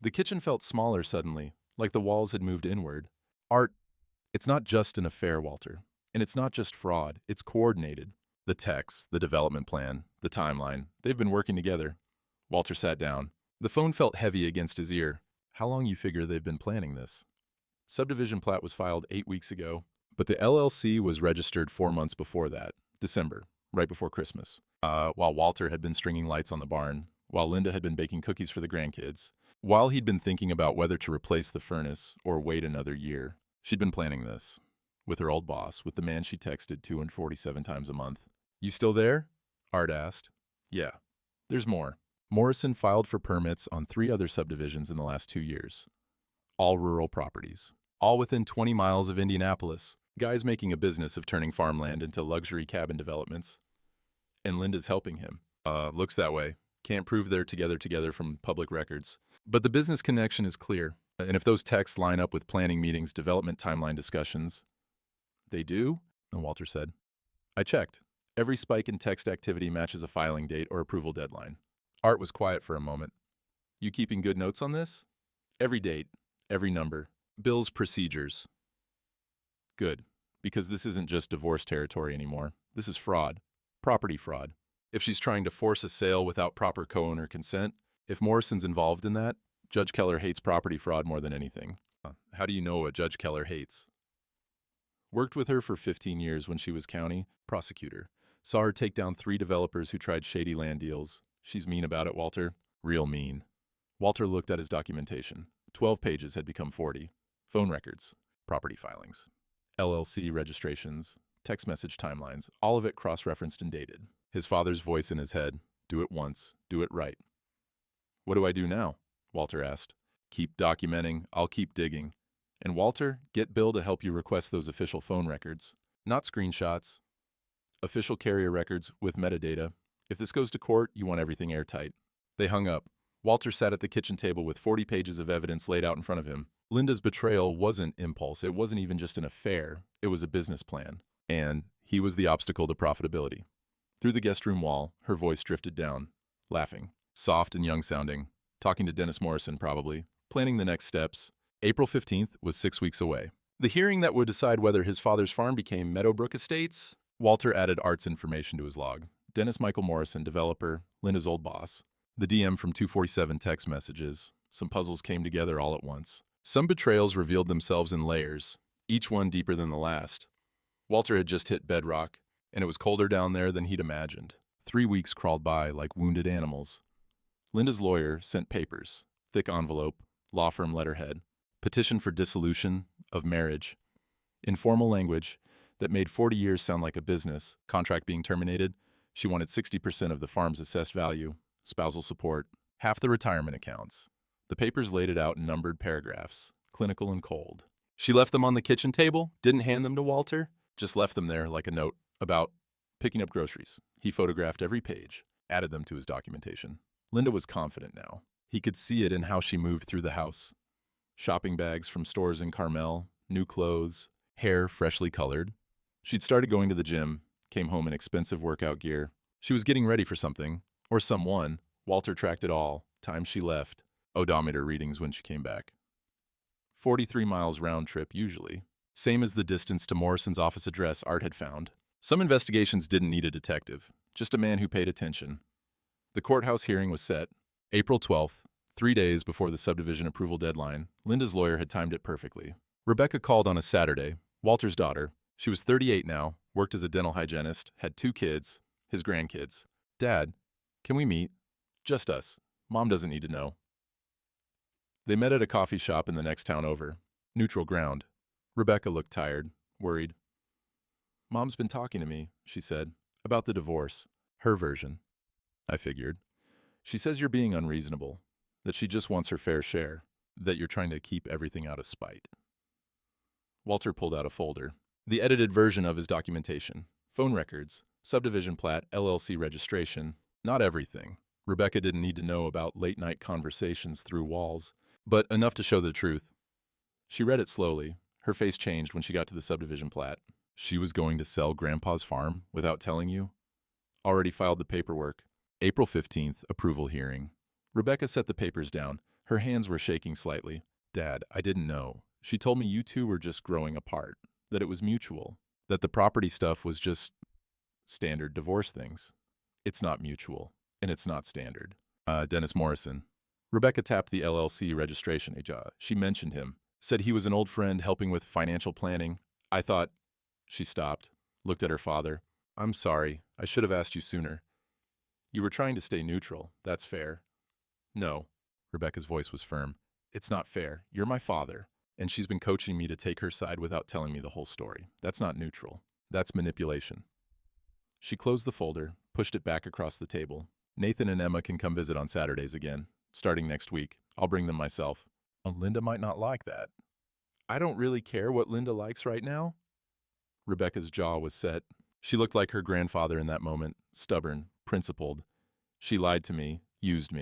The kitchen felt smaller suddenly, like the walls had moved inward. Art, it's not just an affair, Walter. And it's not just fraud, it's coordinated. The texts, the development plan, the timeline, they've been working together. Walter sat down. The phone felt heavy against his ear. How long you figure they've been planning this? Subdivision plat was filed 8 weeks ago, but the LLC was registered 4 months before that, December, right before Christmas. While Walter had been stringing lights on the barn, while Linda had been baking cookies for the grandkids, while he'd been thinking about whether to replace the furnace or wait another year, she'd been planning this. With her old boss, with the man she texted 247 times a month. You still there? Art asked. Yeah. There's more. Morrison filed for permits on 3 other subdivisions in the last 2 years. All rural properties. All within 20 miles of Indianapolis. Guy's making a business of turning farmland into luxury cabin developments. And Linda's helping him. Looks that way. Can't prove they're together from public records. But the business connection is clear. And if those texts line up with planning meetings, development timeline discussions... They do? Walter said. I checked. Every spike in text activity matches a filing date or approval deadline. Art was quiet for a moment. You keeping good notes on this? Every date, every number, bills, procedures. Good, because this isn't just divorce territory anymore. This is fraud. Property fraud. If she's trying to force a sale without proper co-owner consent, if Morrison's involved in that, Judge Keller hates property fraud more than anything. How do you know what Judge Keller hates? Worked with her for 15 years when she was county prosecutor. Saw her take down 3 developers who tried shady land deals. She's mean about it, Walter. Real mean. Walter looked at his documentation. 12 pages had become 40. Phone records, property filings, LLC registrations, text message timelines, all of it cross-referenced and dated. His father's voice in his head. Do it once. Do it right. What do I do now? Walter asked. Keep documenting. I'll keep digging. And Walter, get Bill to help you request those official phone records. Not screenshots. Official carrier records with metadata. If this goes to court, you want everything airtight. They hung up. Walter sat at the kitchen table with 40 pages of evidence laid out in front of him. Linda's betrayal wasn't impulse. It wasn't even just an affair. It was a business plan. And he was the obstacle to profitability. Through the guest room wall, her voice drifted down, laughing, soft and young-sounding, talking to Dennis Morrison probably, planning the next steps. April 15th was 6 weeks away. The hearing that would decide whether his father's farm became Meadowbrook Estates. Walter added Art's information to his log. Dennis Michael Morrison, developer, Linda's old boss. The DM from 247 text messages. Some puzzles came together all at once. Some betrayals revealed themselves in layers, each one deeper than the last. Walter had just hit bedrock, and it was colder down there than he'd imagined. 3 weeks crawled by like wounded animals. Linda's lawyer sent papers, thick envelope, law firm letterhead, petition for dissolution of marriage, informal language that made 40 years sound like a business, contract being terminated. She wanted 60% of the farm's assessed value, spousal support, half the retirement accounts. The papers laid it out in numbered paragraphs, clinical and cold. She left them on the kitchen table, didn't hand them to Walter, just left them there like a note about picking up groceries. He photographed every page, added them to his documentation. Linda was confident now. He could see it in how she moved through the house. Shopping bags from stores in Carmel, new clothes, hair freshly colored. She'd started going to the gym, came home in expensive workout gear. She was getting ready for something, or someone. Walter tracked it all, times she left, odometer readings when she came back. 43 miles round trip usually. Same as the distance to Morrison's office address Art had found. Some investigations didn't need a detective, just a man who paid attention. The courthouse hearing was set. April 12th, 3 days before the subdivision approval deadline. Linda's lawyer had timed it perfectly. Rebecca called on a Saturday, Walter's daughter. She was 38 now, worked as a dental hygienist, had 2 kids, his grandkids. Dad, can we meet? Just us. Mom doesn't need to know. They met at a coffee shop in the next town over. Neutral ground. Rebecca looked tired, worried. Mom's been talking to me, she said, about the divorce. Her version. I figured. She says you're being unreasonable, that she just wants her fair share, that you're trying to keep everything out of spite. Walter pulled out a folder. The edited version of his documentation. Phone records, subdivision plat, LLC registration. Not everything. Rebecca didn't need to know about late-night conversations through walls, but enough to show the truth. She read it slowly. Her face changed when she got to the subdivision plat. She was going to sell Grandpa's farm without telling you? Already filed the paperwork. April 15th, approval hearing. Rebecca set the papers down. Her hands were shaking slightly. Dad, I didn't know. She told me you two were just growing apart, that it was mutual, that the property stuff was just standard divorce things. It's not mutual, and it's not standard. Dennis Morrison. Rebecca tapped the LLC registration agent. She mentioned him, said he was an old friend helping with financial planning. I thought... She stopped, looked at her father. I'm sorry, I should have asked you sooner. You were trying to stay neutral, that's fair. No, Rebecca's voice was firm. It's not fair, you're my father, and she's been coaching me to take her side without telling me the whole story. That's not neutral, that's manipulation. She closed the folder, pushed it back across the table. Nathan and Emma can come visit on Saturdays again, starting next week. I'll bring them myself. Linda might not like that. I don't really care what Linda likes right now. Rebecca's jaw was set. She looked like her grandfather in that moment, stubborn, principled. She lied to me, used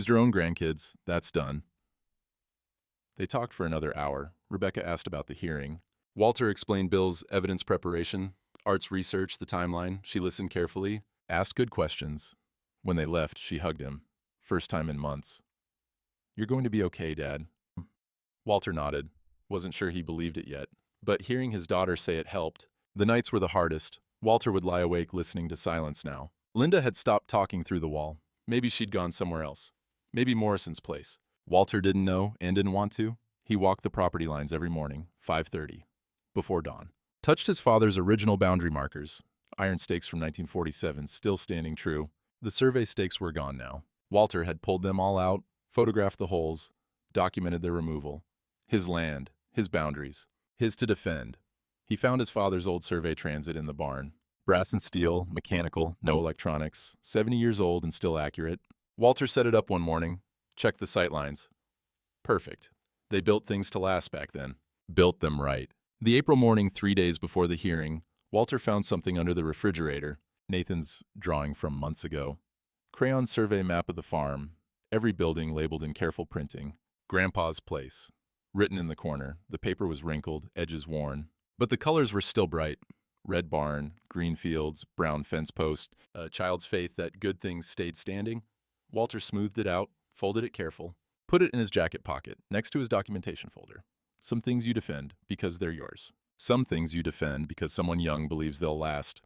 her own grandkids, that's done. They talked for another hour. Rebecca asked about the hearing. Walter explained Bill's evidence preparation, Art's research, the timeline. She listened carefully, asked good questions. When they left, she hugged him. First time in months. You're going to be okay, Dad. Walter nodded. Wasn't sure he believed it yet. But hearing his daughter say it helped. The nights were the hardest. Walter would lie awake listening to silence now. Linda had stopped talking through the wall. Maybe she'd gone somewhere else. Maybe Morrison's place. Walter didn't know and didn't want to. He walked the property lines every morning, 5:30, before dawn. Touched his father's original boundary markers, iron stakes from 1947 still standing true. The survey stakes were gone now. Walter had pulled them all out, photographed the holes, documented their removal. His land, his boundaries, his to defend. He found his father's old survey transit in the barn. Brass and steel, mechanical, no electronics, 70 years old and still accurate. Walter set it up one morning, checked the sightlines. Perfect. They built things to last back then. Built them right. The April morning, 3 days before the hearing, Walter found something under the refrigerator. Nathan's drawing from months ago. Crayon survey map of the farm. Every building labeled in careful printing. Grandpa's place. Written in the corner. The paper was wrinkled, edges worn. But the colors were still bright. Red barn, green fields, brown fence post. A child's faith that good things stayed standing. Walter smoothed it out, folded it careful, put it in his jacket pocket, next to his documentation folder. Some things you defend because they're yours. Some things you defend because someone young believes they'll last.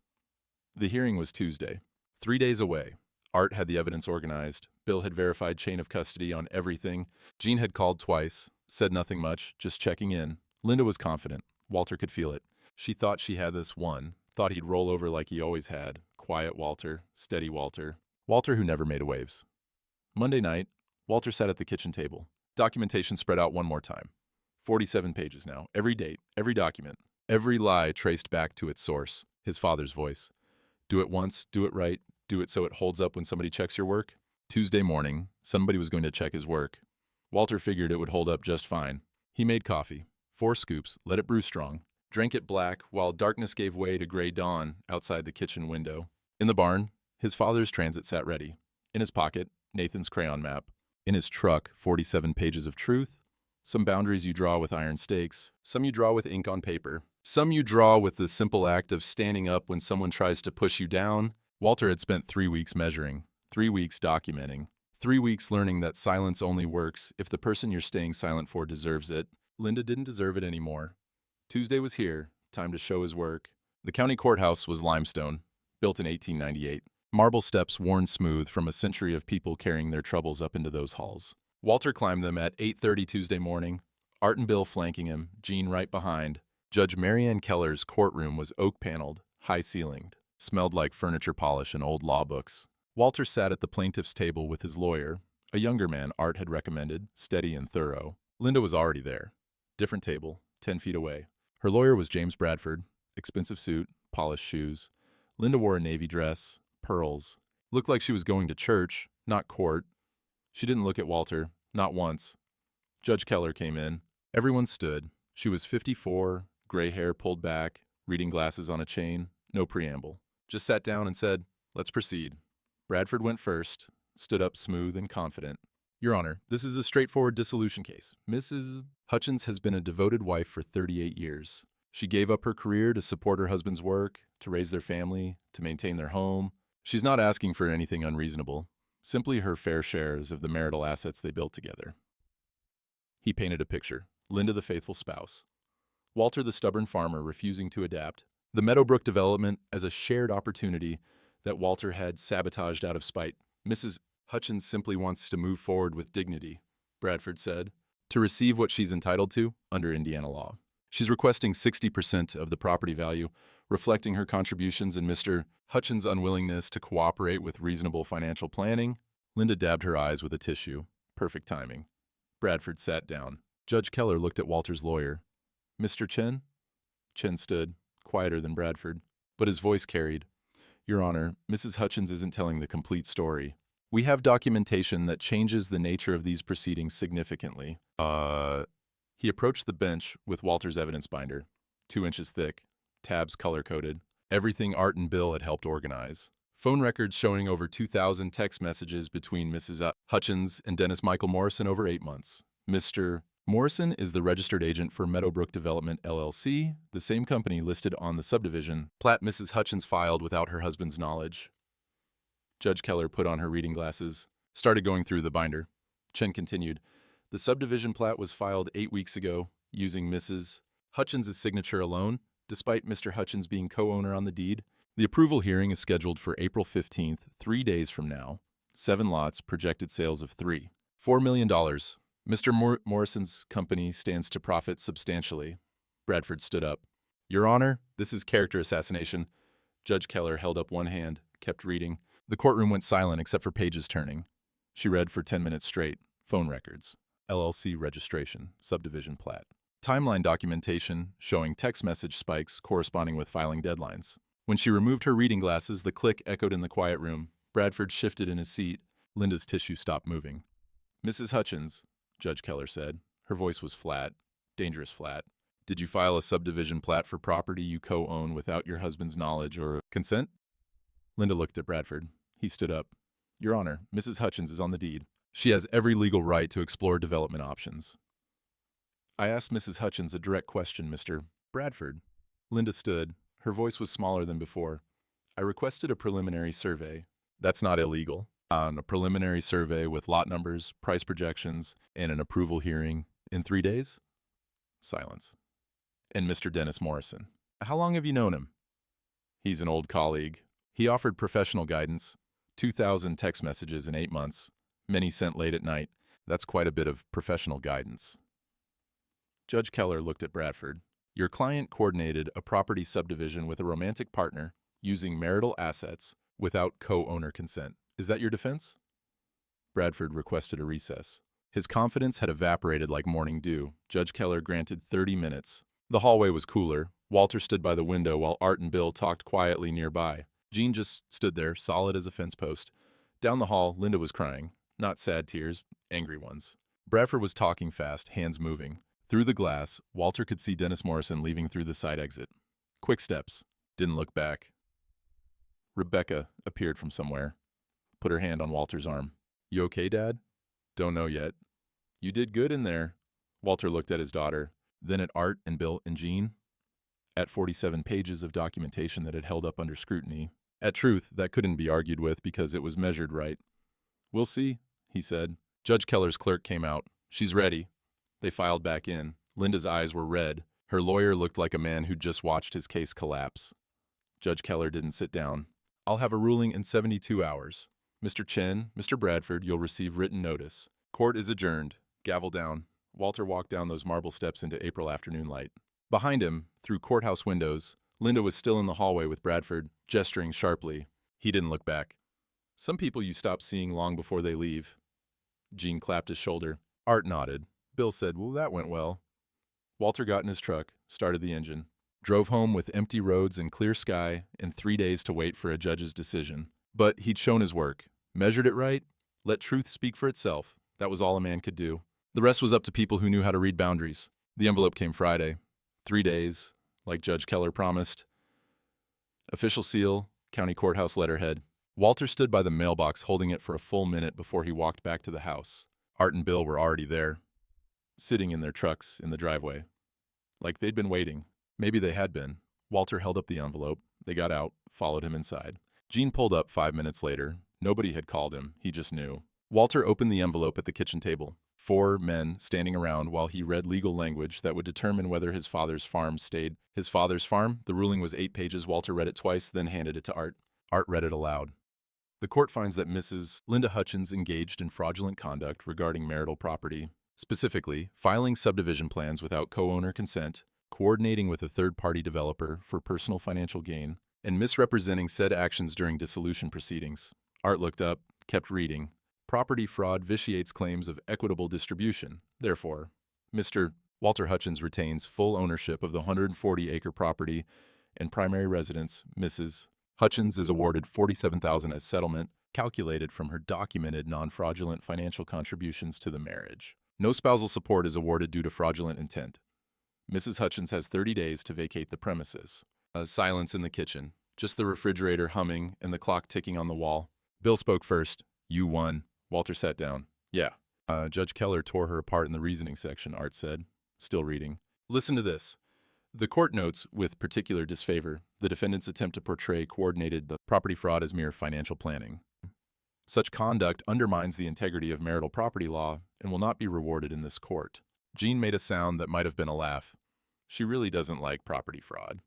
The hearing was Tuesday. 3 days away. Art had the evidence organized. Bill had verified chain of custody on everything. Jean had called twice, said nothing much, just checking in. Linda was confident. Walter could feel it. She thought she had this one, thought he'd roll over like he always had. Quiet Walter, steady Walter. Walter who never made waves. Monday night, Walter sat at the kitchen table. Documentation spread out one more time. 47 pages now. Every date, every document, every lie traced back to its source. His father's voice. Do it once, do it right, do it so it holds up when somebody checks your work. Tuesday morning, somebody was going to check his work. Walter figured it would hold up just fine. He made coffee. 4 scoops, let it brew strong. Drank it black while darkness gave way to gray dawn outside the kitchen window. In the barn, his father's transit sat ready. In his pocket, Nathan's crayon map. In his truck, 47 pages of truth. Some boundaries you draw with iron stakes. Some you draw with ink on paper. Some you draw with the simple act of standing up when someone tries to push you down. Walter had spent 3 weeks measuring, 3 weeks documenting, 3 weeks learning that silence only works if the person you're staying silent for deserves it. Linda didn't deserve it anymore. Tuesday was here, time to show his work. The county courthouse was limestone, built in 1898. Marble steps worn smooth from a century of people carrying their troubles up into those halls. Walter climbed them at 8:30 Tuesday morning, Art and Bill flanking him, Jean right behind. Judge Marianne Keller's courtroom was oak-paneled, high-ceilinged, smelled like furniture polish and old law books. Walter sat at the plaintiff's table with his lawyer, a younger man Art had recommended, steady and thorough. Linda was already there. Different table, 10 feet away. Her lawyer was James Bradford, expensive suit, polished shoes. Linda wore a navy dress, pearls. Looked like she was going to church, not court. She didn't look at Walter, not once. Judge Keller came in. Everyone stood. She was 54, gray hair pulled back, reading glasses on a chain, no preamble. Just sat down and said, "Let's proceed." Bradford went first, stood up smooth and confident. "Your Honor, this is a straightforward dissolution case. Mrs. Hutchins has been a devoted wife for 38 years. She gave up her career to support her husband's work, to raise their family, to maintain their home. She's not asking for anything unreasonable, simply her fair shares of the marital assets they built together." He painted a picture. Linda the faithful spouse. Walter the stubborn farmer refusing to adapt. The Meadowbrook development as a shared opportunity that Walter had sabotaged out of spite. "Mrs. Hutchins simply wants to move forward with dignity," Bradford said, "to receive what she's entitled to under Indiana law. She's requesting 60% of the property value, reflecting her contributions and Mr. Hutchins' unwillingness to cooperate with reasonable financial planning." Linda dabbed her eyes with a tissue. Perfect timing. Bradford sat down. Judge Keller looked at Walter's lawyer. "Mr. Chen?" Chen stood, quieter than Bradford, but his voice carried. "Your Honor, Mrs. Hutchins isn't telling the complete story. We have documentation that changes the nature of these proceedings significantly." He approached the bench with Walter's evidence binder, 2 inches thick, tabs color-coded, everything Art and Bill had helped organize. Phone records showing over 2,000 text messages between Mrs. Hutchins and Dennis Michael Morrison over 8 months. Mr. Morrison is the registered agent for Meadowbrook Development, LLC, the same company listed on the subdivision plat Mrs. Hutchins filed without her husband's knowledge. Judge Keller put on her reading glasses, started going through the binder. Chen continued, "The subdivision plat was filed 8 weeks ago, using Mrs. Hutchins' signature alone, despite Mr. Hutchins being co-owner on the deed. The approval hearing is scheduled for April 15th, 3 days from now. 7 lots, projected sales of $4 million. Mr. Morrison's company stands to profit substantially. Bradford stood up. Your Honor, this is character assassination. Judge Keller held up one hand, kept reading. The courtroom went silent except for pages turning. She read for 10 minutes straight. Phone records. LLC registration. Subdivision plat. Timeline documentation showing text message spikes corresponding with filing deadlines. When she removed her reading glasses, the click echoed in the quiet room. Bradford shifted in his seat. Linda's tissue stopped moving. Mrs. Hutchins, Judge Keller said. Her voice was flat, dangerous flat. Did you file a subdivision plat for property you co-own without your husband's knowledge or consent? Linda looked at Bradford. He stood up. Your Honor, Mrs. Hutchins is on the deed. She has every legal right to explore development options. I asked Mrs. Hutchins a direct question, Mr. Bradford. Linda stood. Her voice was smaller than before. I requested a preliminary survey. That's not illegal. On a preliminary survey with lot numbers, price projections, and an approval hearing in 3 days? Silence. And Mr. Dennis Morrison. How long have you known him? He's an old colleague. He offered professional guidance. 2,000 text messages in 8 months. Many sent late at night. That's quite a bit of professional guidance. Judge Keller looked at Bradford. Your client coordinated a property subdivision with a romantic partner using marital assets without co-owner consent. Is that your defense? Bradford requested a recess. His confidence had evaporated like morning dew. Judge Keller granted 30 minutes. The hallway was cooler. Walter stood by the window while Art and Bill talked quietly nearby. Jean just stood there, solid as a fence post. Down the hall, Linda was crying. Not sad tears, angry ones. Bradford was talking fast, hands moving. Through the glass, Walter could see Dennis Morrison leaving through the side exit. Quick steps. Didn't look back. Rebecca appeared from somewhere. Put her hand on Walter's arm. You okay, Dad? Don't know yet. You did good in there. Walter looked at his daughter, then at Art and Bill and Jean. At 47 pages of documentation that had held up under scrutiny. At truth, that couldn't be argued with because it was measured right. We'll see, he said. Judge Keller's clerk came out. She's ready. They filed back in. Linda's eyes were red. Her lawyer looked like a man who'd just watched his case collapse. Judge Keller didn't sit down. I'll have a ruling in 72 hours. Mr. Chen, Mr. Bradford, you'll receive written notice. Court is adjourned. Gavel down. Walter walked down those marble steps into April afternoon light. Behind him, through courthouse windows, Linda was still in the hallway with Bradford, gesturing sharply. He didn't look back. Some people you stop seeing long before they leave. Jean clapped his shoulder. Art nodded. Bill said, well, that went well. Walter got in his truck, started the engine, drove home with empty roads and clear sky and 3 days to wait for a judge's decision. But he'd shown his work, measured it right, let truth speak for itself. That was all a man could do. The rest was up to people who knew how to read boundaries. The envelope came Friday. 3 days, like Judge Keller promised. Official seal, county courthouse letterhead. Walter stood by the mailbox holding it for a full minute before he walked back to the house. Art and Bill were already there, sitting in their trucks in the driveway. Like they'd been waiting. Maybe they had been. Walter held up the envelope. They got out, followed him inside. Jean pulled up 5 minutes later. Nobody had called him. He just knew. Walter opened the envelope at the kitchen table. 4 men standing around while he read legal language that would determine whether his father's farm stayed. His father's farm? The ruling was 8 pages. Walter read it twice, then handed it to Art. Art read it aloud. The court finds that Mrs. Linda Hutchins engaged in fraudulent conduct regarding marital property, specifically filing subdivision plans without co-owner consent, coordinating with a third-party developer for personal financial gain, and misrepresenting said actions during dissolution proceedings. Art looked up, kept reading. Property fraud vitiates claims of equitable distribution. Therefore, Mr. Walter Hutchins retains full ownership of the 140-acre property and primary residence. Mrs. Hutchins is awarded $47,000 as settlement, calculated from her documented non-fraudulent financial contributions to the marriage. No spousal support is awarded due to fraudulent intent. Mrs. Hutchins has 30 days to vacate the premises. Silence in the kitchen, just the refrigerator humming and the clock ticking on the wall. Bill spoke first. You won. Walter sat down. Yeah. Judge Keller tore her apart in the reasoning section, Art said, still reading. Listen to this. The court notes, with particular disfavor, the defendant's attempt to portray coordinated property fraud as mere financial planning. Such conduct undermines the integrity of marital property law and will not be rewarded in this court. Jean made a sound that might have been a laugh. She really doesn't like property fraud.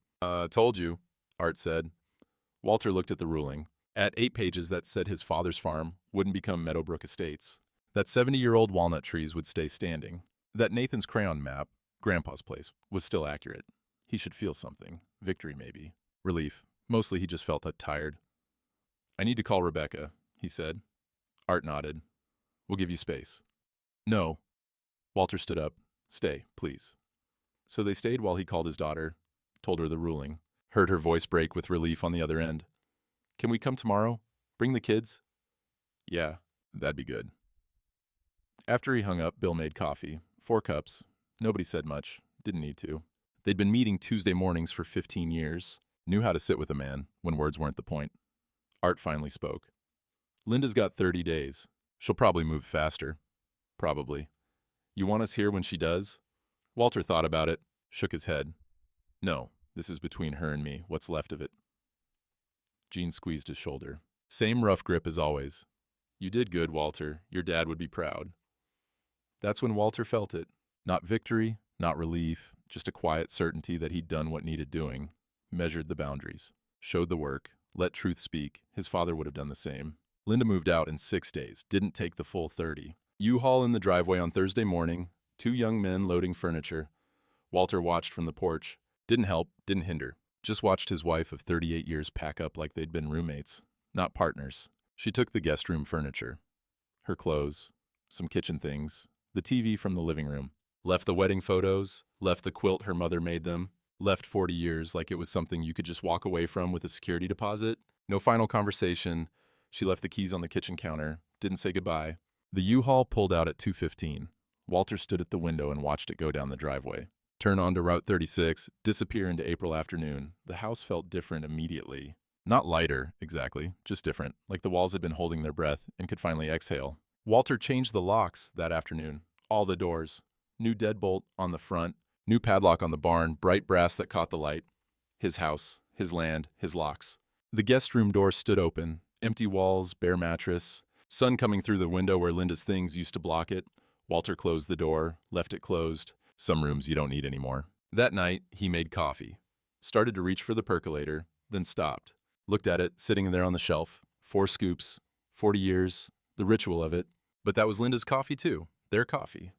Told you, Art said. Walter looked at the ruling. At 8 pages that said his father's farm wouldn't become Meadowbrook Estates. That 70-year-old walnut trees would stay standing. That Nathan's crayon map, Grandpa's place, was still accurate. He should feel something. Victory, maybe. Relief. Mostly he just felt tired. "I need to call Rebecca," he said. Art nodded. "We'll give you space." "No." Walter stood up. "Stay, please." So they stayed while he called his daughter, told her the ruling, heard her voice break with relief on the other end. "Can we come tomorrow? Bring the kids?" "Yeah, that'd be good." After he hung up, Bill made coffee. 4 cups. Nobody said much. Didn't need to. They'd been meeting Tuesday mornings for 15 years. Knew how to sit with a man when words weren't the point. Art finally spoke. "Linda's got 30 days. She'll probably move faster." "Probably. You want us here when she does?" Walter thought about it, shook his head. "No, this is between her and me, what's left of it." Gene squeezed his shoulder. Same rough grip as always. "You did good, Walter. Your dad would be proud." That's when Walter felt it. Not victory, not relief, just a quiet certainty that he'd done what needed doing. Measured the boundaries. Showed the work. Let truth speak. His father would have done the same. Linda moved out in 6 days. Didn't take the full 30. U-Haul in the driveway on Thursday morning. 2 young men loading furniture. Walter watched from the porch. Didn't help, didn't hinder. Just watched his wife of 38 years pack up like they'd been roommates. Not partners. She took the guest room furniture. Her clothes. Some kitchen things. The TV from the living room. Left the wedding photos. Left the quilt her mother made them. Left 40 years like it was something you could just walk away from with a security deposit. No final conversation. She left the keys on the kitchen counter. Didn't say goodbye. The U-Haul pulled out at 2:15. Walter stood at the window and watched it go down the driveway. Turn onto Route 36, disappear into April afternoon. The house felt different immediately. Not lighter, exactly, just different, like the walls had been holding their breath and could finally exhale. Walter changed the locks that afternoon. All the doors. New deadbolt on the front. New padlock on the barn, bright brass that caught the light. His house, his land, his locks. The guest room door stood open. Empty walls, bare mattress. Sun coming through the window where Linda's things used to block it. Walter closed the door, left it closed. Some rooms you don't need anymore. That night, he made coffee. Started to reach for the percolator, then stopped. Looked at it, sitting there on the shelf. 4 scoops, 40 years, the ritual of it. But that was Linda's coffee too, their coffee.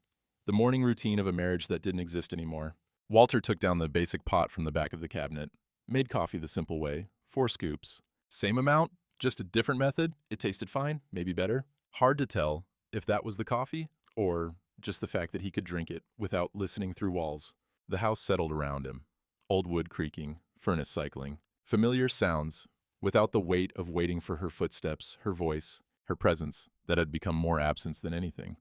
The morning routine of a marriage that didn't exist anymore. Walter took down the basic pot from the back of the cabinet. Made coffee the simple way, 4 scoops. Same amount, just a different method. It tasted fine, maybe better. Hard to tell if that was the coffee or just the fact that he could drink it without listening through walls. The house settled around him. Old wood creaking, furnace cycling. Familiar sounds, without the weight of waiting for her footsteps, her voice, her presence that had become more absence than anything.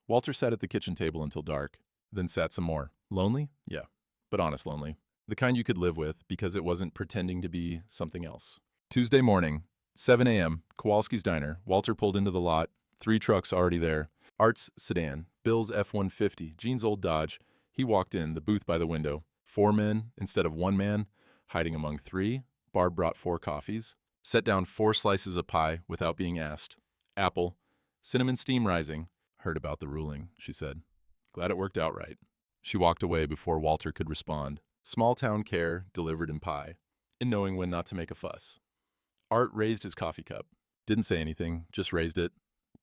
Walter sat at the kitchen table until dark, then sat some more. Lonely? Yeah, but honest lonely. The kind you could live with because it wasn't pretending to be something else. Tuesday morning, 7 a.m., Kowalski's Diner. Walter pulled into the lot. 3 trucks already there. Art's sedan, Bill's F-150, Gene's old Dodge. He walked in, the booth by the window. 4 men instead of 1 man, hiding among 3. Barb brought 4 coffees. Set down 4 slices of pie without being asked. Apple. Cinnamon steam rising. Heard about the ruling, she said. Glad it worked out right. She walked away before Walter could respond. Small town care delivered in pie, in knowing when not to make a fuss. Art raised his coffee cup. Didn't say anything, just raised it.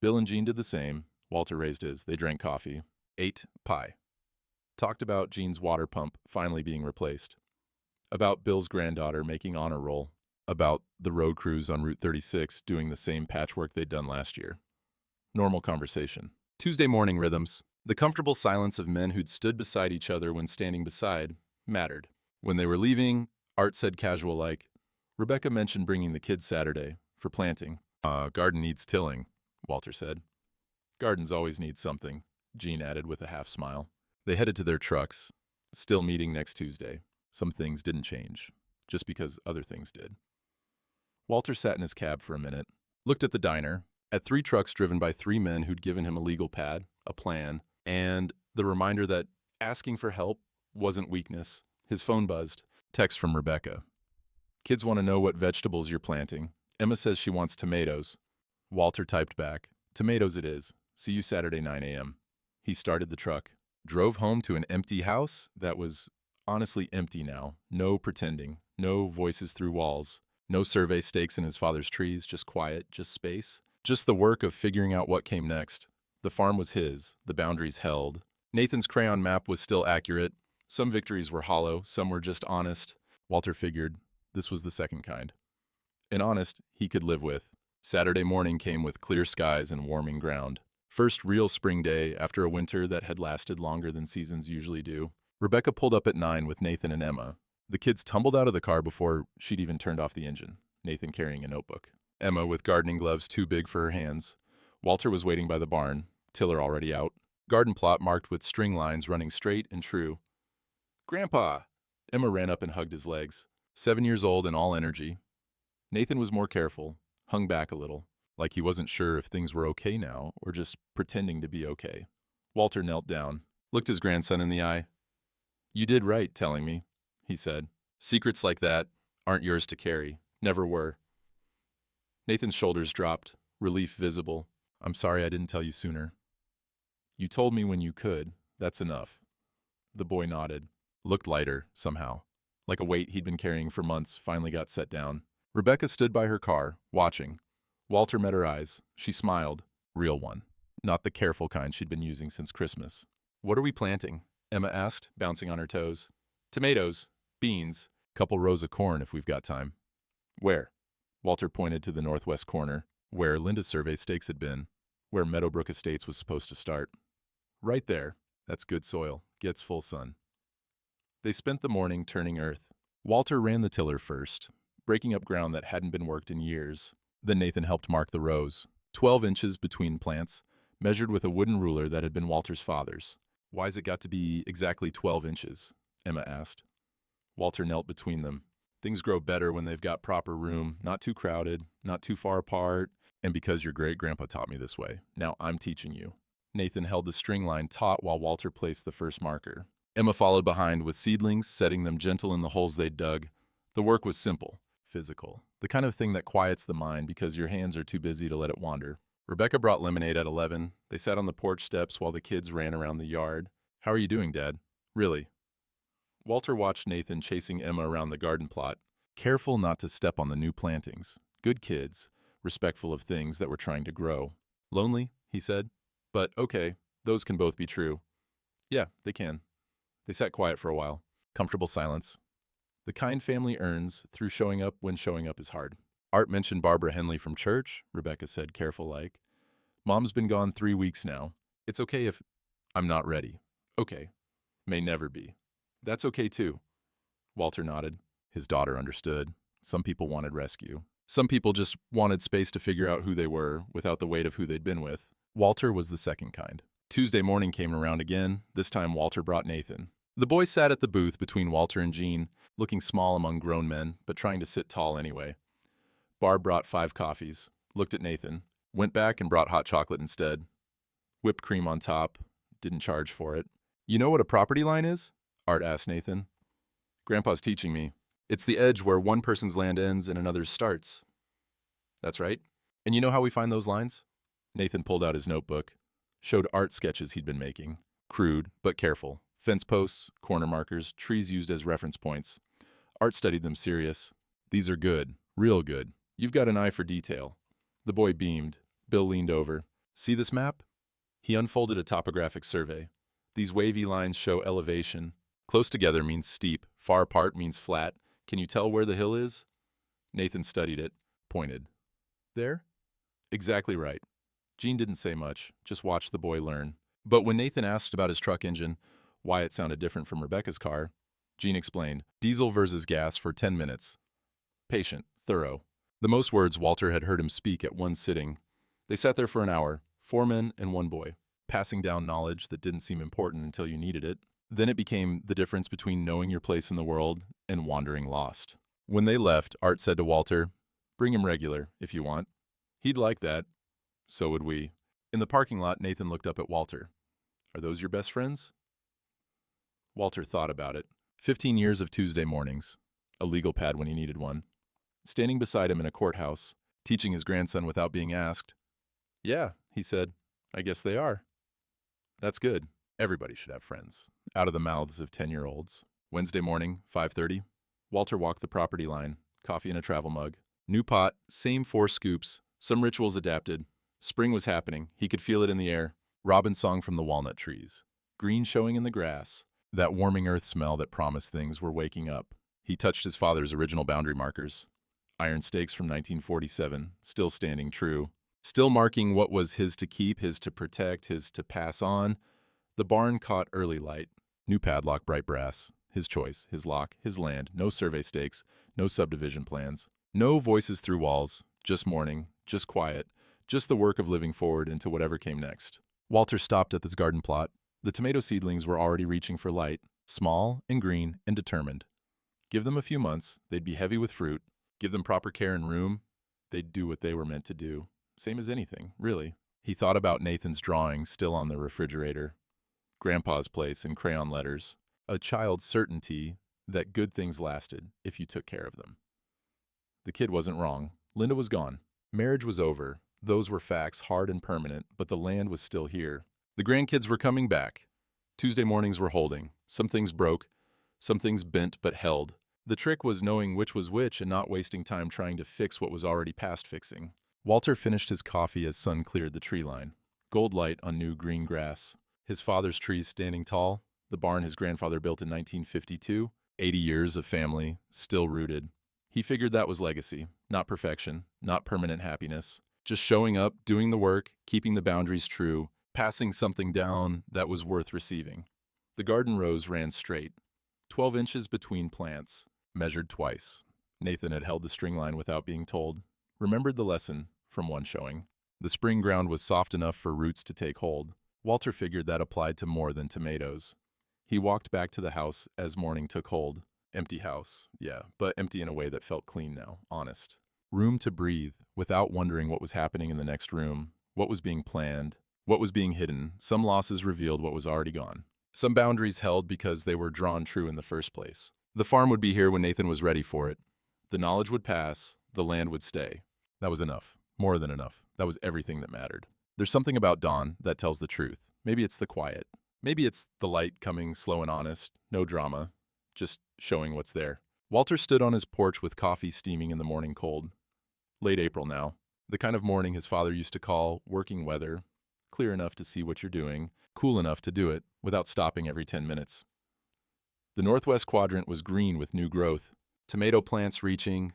Bill and Gene did the same. Walter raised his. They drank coffee. Ate pie. Talked about Gene's water pump finally being replaced. About Bill's granddaughter making honor roll. About the road crews on Route 36 doing the same patchwork they'd done last year. Normal conversation. Tuesday morning rhythms. The comfortable silence of men who'd stood beside each other when standing beside mattered. When they were leaving, Art said casual like, Rebecca mentioned bringing the kids Saturday for planting. Garden needs tilling, Walter said. Gardens always need something, Gene added with a half smile. They headed to their trucks, still meeting next Tuesday. Some things didn't change, just because other things did. Walter sat in his cab for a minute, looked at the diner, at 3 trucks driven by 3 men who'd given him a legal pad, a plan, and the reminder that asking for help wasn't weakness. His phone buzzed. Text from Rebecca. Kids want to know what vegetables you're planting. Emma says she wants tomatoes. Walter typed back. Tomatoes it is. See you Saturday 9 a.m. He started the truck. Drove home to an empty house that was honestly empty now. No pretending. No voices through walls. No survey stakes in his father's trees, just quiet, just space. Just the work of figuring out what came next. The farm was his, the boundaries held. Nathan's crayon map was still accurate. Some victories were hollow, some were just honest. Walter figured this was the second kind. And honest, he could live with. Saturday morning came with clear skies and warming ground. First real spring day after a winter that had lasted longer than seasons usually do. Rebecca pulled up at 9 with Nathan and Emma. The kids tumbled out of the car before she'd even turned off the engine, Nathan carrying a notebook. Emma with gardening gloves too big for her hands. Walter was waiting by the barn, tiller already out. Garden plot marked with string lines running straight and true. "Grandpa!" Emma ran up and hugged his legs. 7 years old and all energy. Nathan was more careful, hung back a little, like he wasn't sure if things were okay now or just pretending to be okay. Walter knelt down, looked his grandson in the eye. "You did right telling me," he said. "Secrets like that aren't yours to carry, never were." Nathan's shoulders dropped, relief visible. "I'm sorry I didn't tell you sooner." "You told me when you could. That's enough." The boy nodded, looked lighter, somehow. Like a weight he'd been carrying for months finally got set down. Rebecca stood by her car, watching. Walter met her eyes. She smiled. Real one. Not the careful kind she'd been using since Christmas. "What are we planting?" Emma asked, bouncing on her toes. "Tomatoes. Beans. Couple rows of corn if we've got time." "Where?" Walter pointed to the northwest corner, where Linda's survey stakes had been, where Meadowbrook Estates was supposed to start. "Right there. That's good soil. Gets full sun." They spent the morning turning earth. Walter ran the tiller first, breaking up ground that hadn't been worked in years. Then Nathan helped mark the rows. 12 inches between plants, measured with a wooden ruler that had been Walter's father's. "Why's it got to be exactly 12 inches? Emma asked. Walter knelt between them. "Things grow better when they've got proper room, not too crowded, not too far apart, and because your great-grandpa taught me this way. Now I'm teaching you." Nathan held the string line taut while Walter placed the first marker. Emma followed behind with seedlings, setting them gentle in the holes they'd dug. The work was simple, physical, the kind of thing that quiets the mind because your hands are too busy to let it wander. Rebecca brought lemonade at 11. They sat on the porch steps while the kids ran around the yard. "How are you doing, Dad?" "Really?" Walter watched Nathan chasing Emma around the garden plot, careful not to step on the new plantings. Good kids, respectful of things that were trying to grow. "Lonely?" he said. "But okay, those can both be true." "Yeah, they can." They sat quiet for a while. Comfortable silence. The kind family earns through showing up when showing up is hard. "Art mentioned Barbara Henley from church," Rebecca said, careful-like. "Mom's been gone 3 weeks now. It's okay if I'm not ready." "Okay. May never be." "That's okay too." Walter nodded. His daughter understood. Some people wanted rescue. Some people just wanted space to figure out who they were without the weight of who they'd been with. Walter was the second kind. Tuesday morning came around again. This time Walter brought Nathan. The boy sat at the booth between Walter and Jean, looking small among grown men, but trying to sit tall anyway. Barb brought 5 coffees, looked at Nathan, went back and brought hot chocolate instead. Whipped cream on top, didn't charge for it. "You know what a property line is?" Art asked Nathan. "Grandpa's teaching me. It's the edge where one person's land ends and another's starts." "That's right. And you know how we find those lines?" Nathan pulled out his notebook, showed art sketches he'd been making. Crude, but careful. Fence posts, corner markers, trees used as reference points. Art studied them serious. "These are good, real good. You've got an eye for detail." The boy beamed. Bill leaned over. "See this map?" He unfolded a topographic survey. "These wavy lines show elevation. Close together means steep, far apart means flat. Can you tell where the hill is?" Nathan studied it, pointed. "There?" "Exactly right." Jean didn't say much, just watched the boy learn. But when Nathan asked about his truck engine, why it sounded different from Rebecca's car, Jean explained, "Diesel versus gas for 10 minutes. Patient, thorough." The most words Walter had heard him speak at one sitting. They sat there for an hour, 4 men and 1 boy, passing down knowledge that didn't seem important until you needed it. Then it became the difference between knowing your place in the world and wandering lost. When they left, Art said to Walter, "Bring him regular, if you want." He'd like that. So would we. In the parking lot, Nathan looked up at Walter. "Are those your best friends?" Walter thought about it. 15 years of Tuesday mornings. A legal pad when he needed one. Standing beside him in a courthouse, teaching his grandson without being asked. "Yeah," he said. "I guess they are." "That's good. Everybody should have friends." Out of the mouths of 10-year-olds. Wednesday morning, 5:30. Walter walked the property line, coffee in a travel mug. New pot, same 4 scoops, some rituals adapted. Spring was happening. He could feel it in the air. Robin song from the walnut trees. Green showing in the grass. That warming earth smell that promised things were waking up. He touched his father's original boundary markers. Iron stakes from 1947, still standing true. Still marking what was his to keep, his to protect, his to pass on. The barn caught early light. New padlock, bright brass. His choice, his lock, his land. No survey stakes, no subdivision plans. No voices through walls. Just morning, just quiet. Just the work of living forward into whatever came next. Walter stopped at this garden plot. The tomato seedlings were already reaching for light. Small and green and determined. Give them a few months, they'd be heavy with fruit. Give them proper care and room, they'd do what they were meant to do. Same as anything, really. He thought about Nathan's drawing still on the refrigerator. Grandpa's place in crayon letters. A child's certainty that good things lasted if you took care of them. The kid wasn't wrong. Linda was gone. Marriage was over. Those were facts, hard and permanent, but the land was still here. The grandkids were coming back. Tuesday mornings were holding. Some things broke, some things bent but held. The trick was knowing which was which and not wasting time trying to fix what was already past fixing. Walter finished his coffee as sun cleared the tree line. Gold light on new green grass. His father's trees standing tall. The barn his grandfather built in 1952. 80 years of family, still rooted. He figured that was legacy, not perfection, not permanent happiness. Just showing up, doing the work, keeping the boundaries true, passing something down that was worth receiving. The garden rows ran straight. 12 inches between plants. Measured twice. Nathan had held the string line without being told. Remembered the lesson from one showing. The spring ground was soft enough for roots to take hold. Walter figured that applied to more than tomatoes. He walked back to the house as morning took hold. Empty house, yeah, but empty in a way that felt clean now, honest. Room to breathe, without wondering what was happening in the next room, what was being planned, what was being hidden. Some losses revealed what was already gone. Some boundaries held because they were drawn true in the first place. The farm would be here when Nathan was ready for it. The knowledge would pass, the land would stay. That was enough. More than enough. That was everything that mattered. There's something about dawn that tells the truth. Maybe it's the quiet. Maybe it's the light coming slow and honest. No drama. Just showing what's there. Walter stood on his porch with coffee steaming in the morning cold. Late April now. The kind of morning his father used to call working weather. Clear enough to see what you're doing. Cool enough to do it without stopping every 10 minutes. The northwest quadrant was green with new growth. Tomato plants reaching.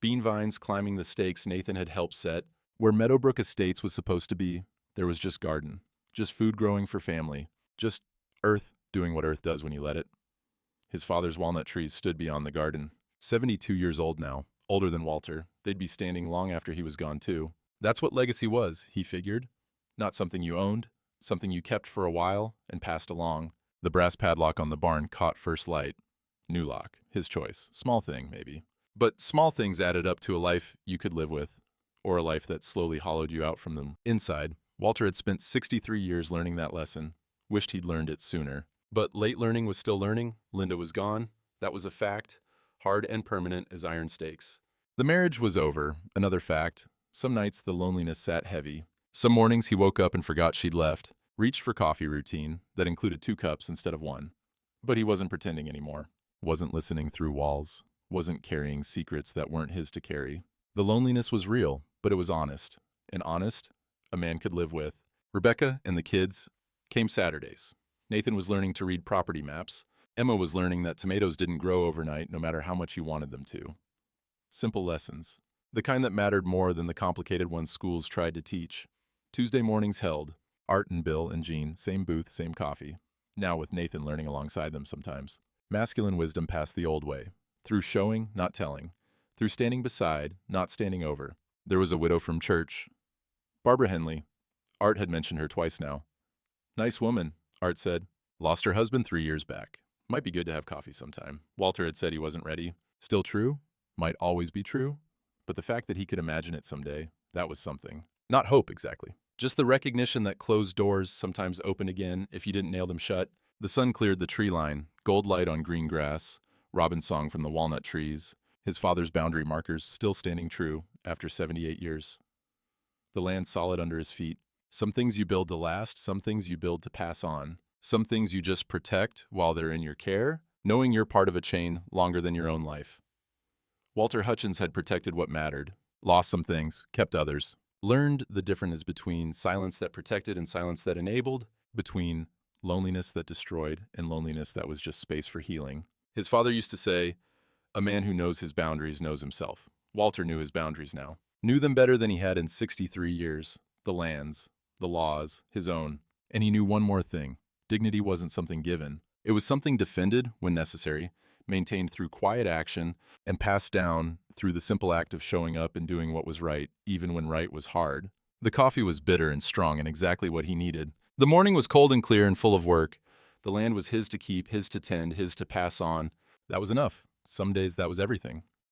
Bean vines climbing the stakes Nathan had helped set. Where Meadowbrook Estates was supposed to be, there was just garden. Just food growing for family. Just earth doing what earth does when you let it. His father's walnut trees stood beyond the garden. 72 years old now, older than Walter. They'd be standing long after he was gone too. That's what legacy was, he figured. Not something you owned, something you kept for a while and passed along. The brass padlock on the barn caught first light. New lock, his choice. Small thing, maybe. But small things added up to a life you could live with, or a life that slowly hollowed you out from the inside. Walter had spent 63 years learning that lesson. Wished he'd learned it sooner. But late learning was still learning. Linda was gone. That was a fact. Hard and permanent as iron stakes. The marriage was over. Another fact. Some nights the loneliness sat heavy. Some mornings he woke up and forgot she'd left. Reached for coffee routine that included 2 cups instead of 1. But he wasn't pretending anymore. Wasn't listening through walls. Wasn't carrying secrets that weren't his to carry. The loneliness was real, but it was honest. And honest, a man could live with. Rebecca and the kids came Saturdays. Nathan was learning to read property maps. Emma was learning that tomatoes didn't grow overnight no matter how much you wanted them to. Simple lessons. The kind that mattered more than the complicated ones schools tried to teach. Tuesday mornings held. Art and Bill and Jean, same booth, same coffee. Now with Nathan learning alongside them sometimes. Masculine wisdom passed the old way. Through showing, not telling. Through standing beside, not standing over. There was a widow from church. Barbara Henley. Art had mentioned her twice now. Nice woman, Art said. Lost her husband 3 years back. Might be good to have coffee sometime. Walter had said he wasn't ready. Still true? Might always be true? But the fact that he could imagine it someday, that was something. Not hope, exactly. Just the recognition that closed doors sometimes open again if you didn't nail them shut. The sun cleared the tree line, gold light on green grass, robin song from the walnut trees, his father's boundary markers still standing true after 78 years. The land solid under his feet. Some things you build to last, some things you build to pass on. Some things you just protect while they're in your care, knowing you're part of a chain longer than your own life. Walter Hutchins had protected what mattered, lost some things, kept others, learned the difference between silence that protected and silence that enabled, between loneliness that destroyed and loneliness that was just space for healing. His father used to say, "A man who knows his boundaries knows himself." Walter knew his boundaries now. Knew them better than he had in 63 years. The lands, the laws, his own. And he knew one more thing. Dignity wasn't something given. It was something defended when necessary, maintained through quiet action, and passed down through the simple act of showing up and doing what was right, even when right was hard. The coffee was bitter and strong and exactly what he needed. The morning was cold and clear and full of work. The land was his to keep, his to tend, his to pass on. That was enough. Some days that was everything.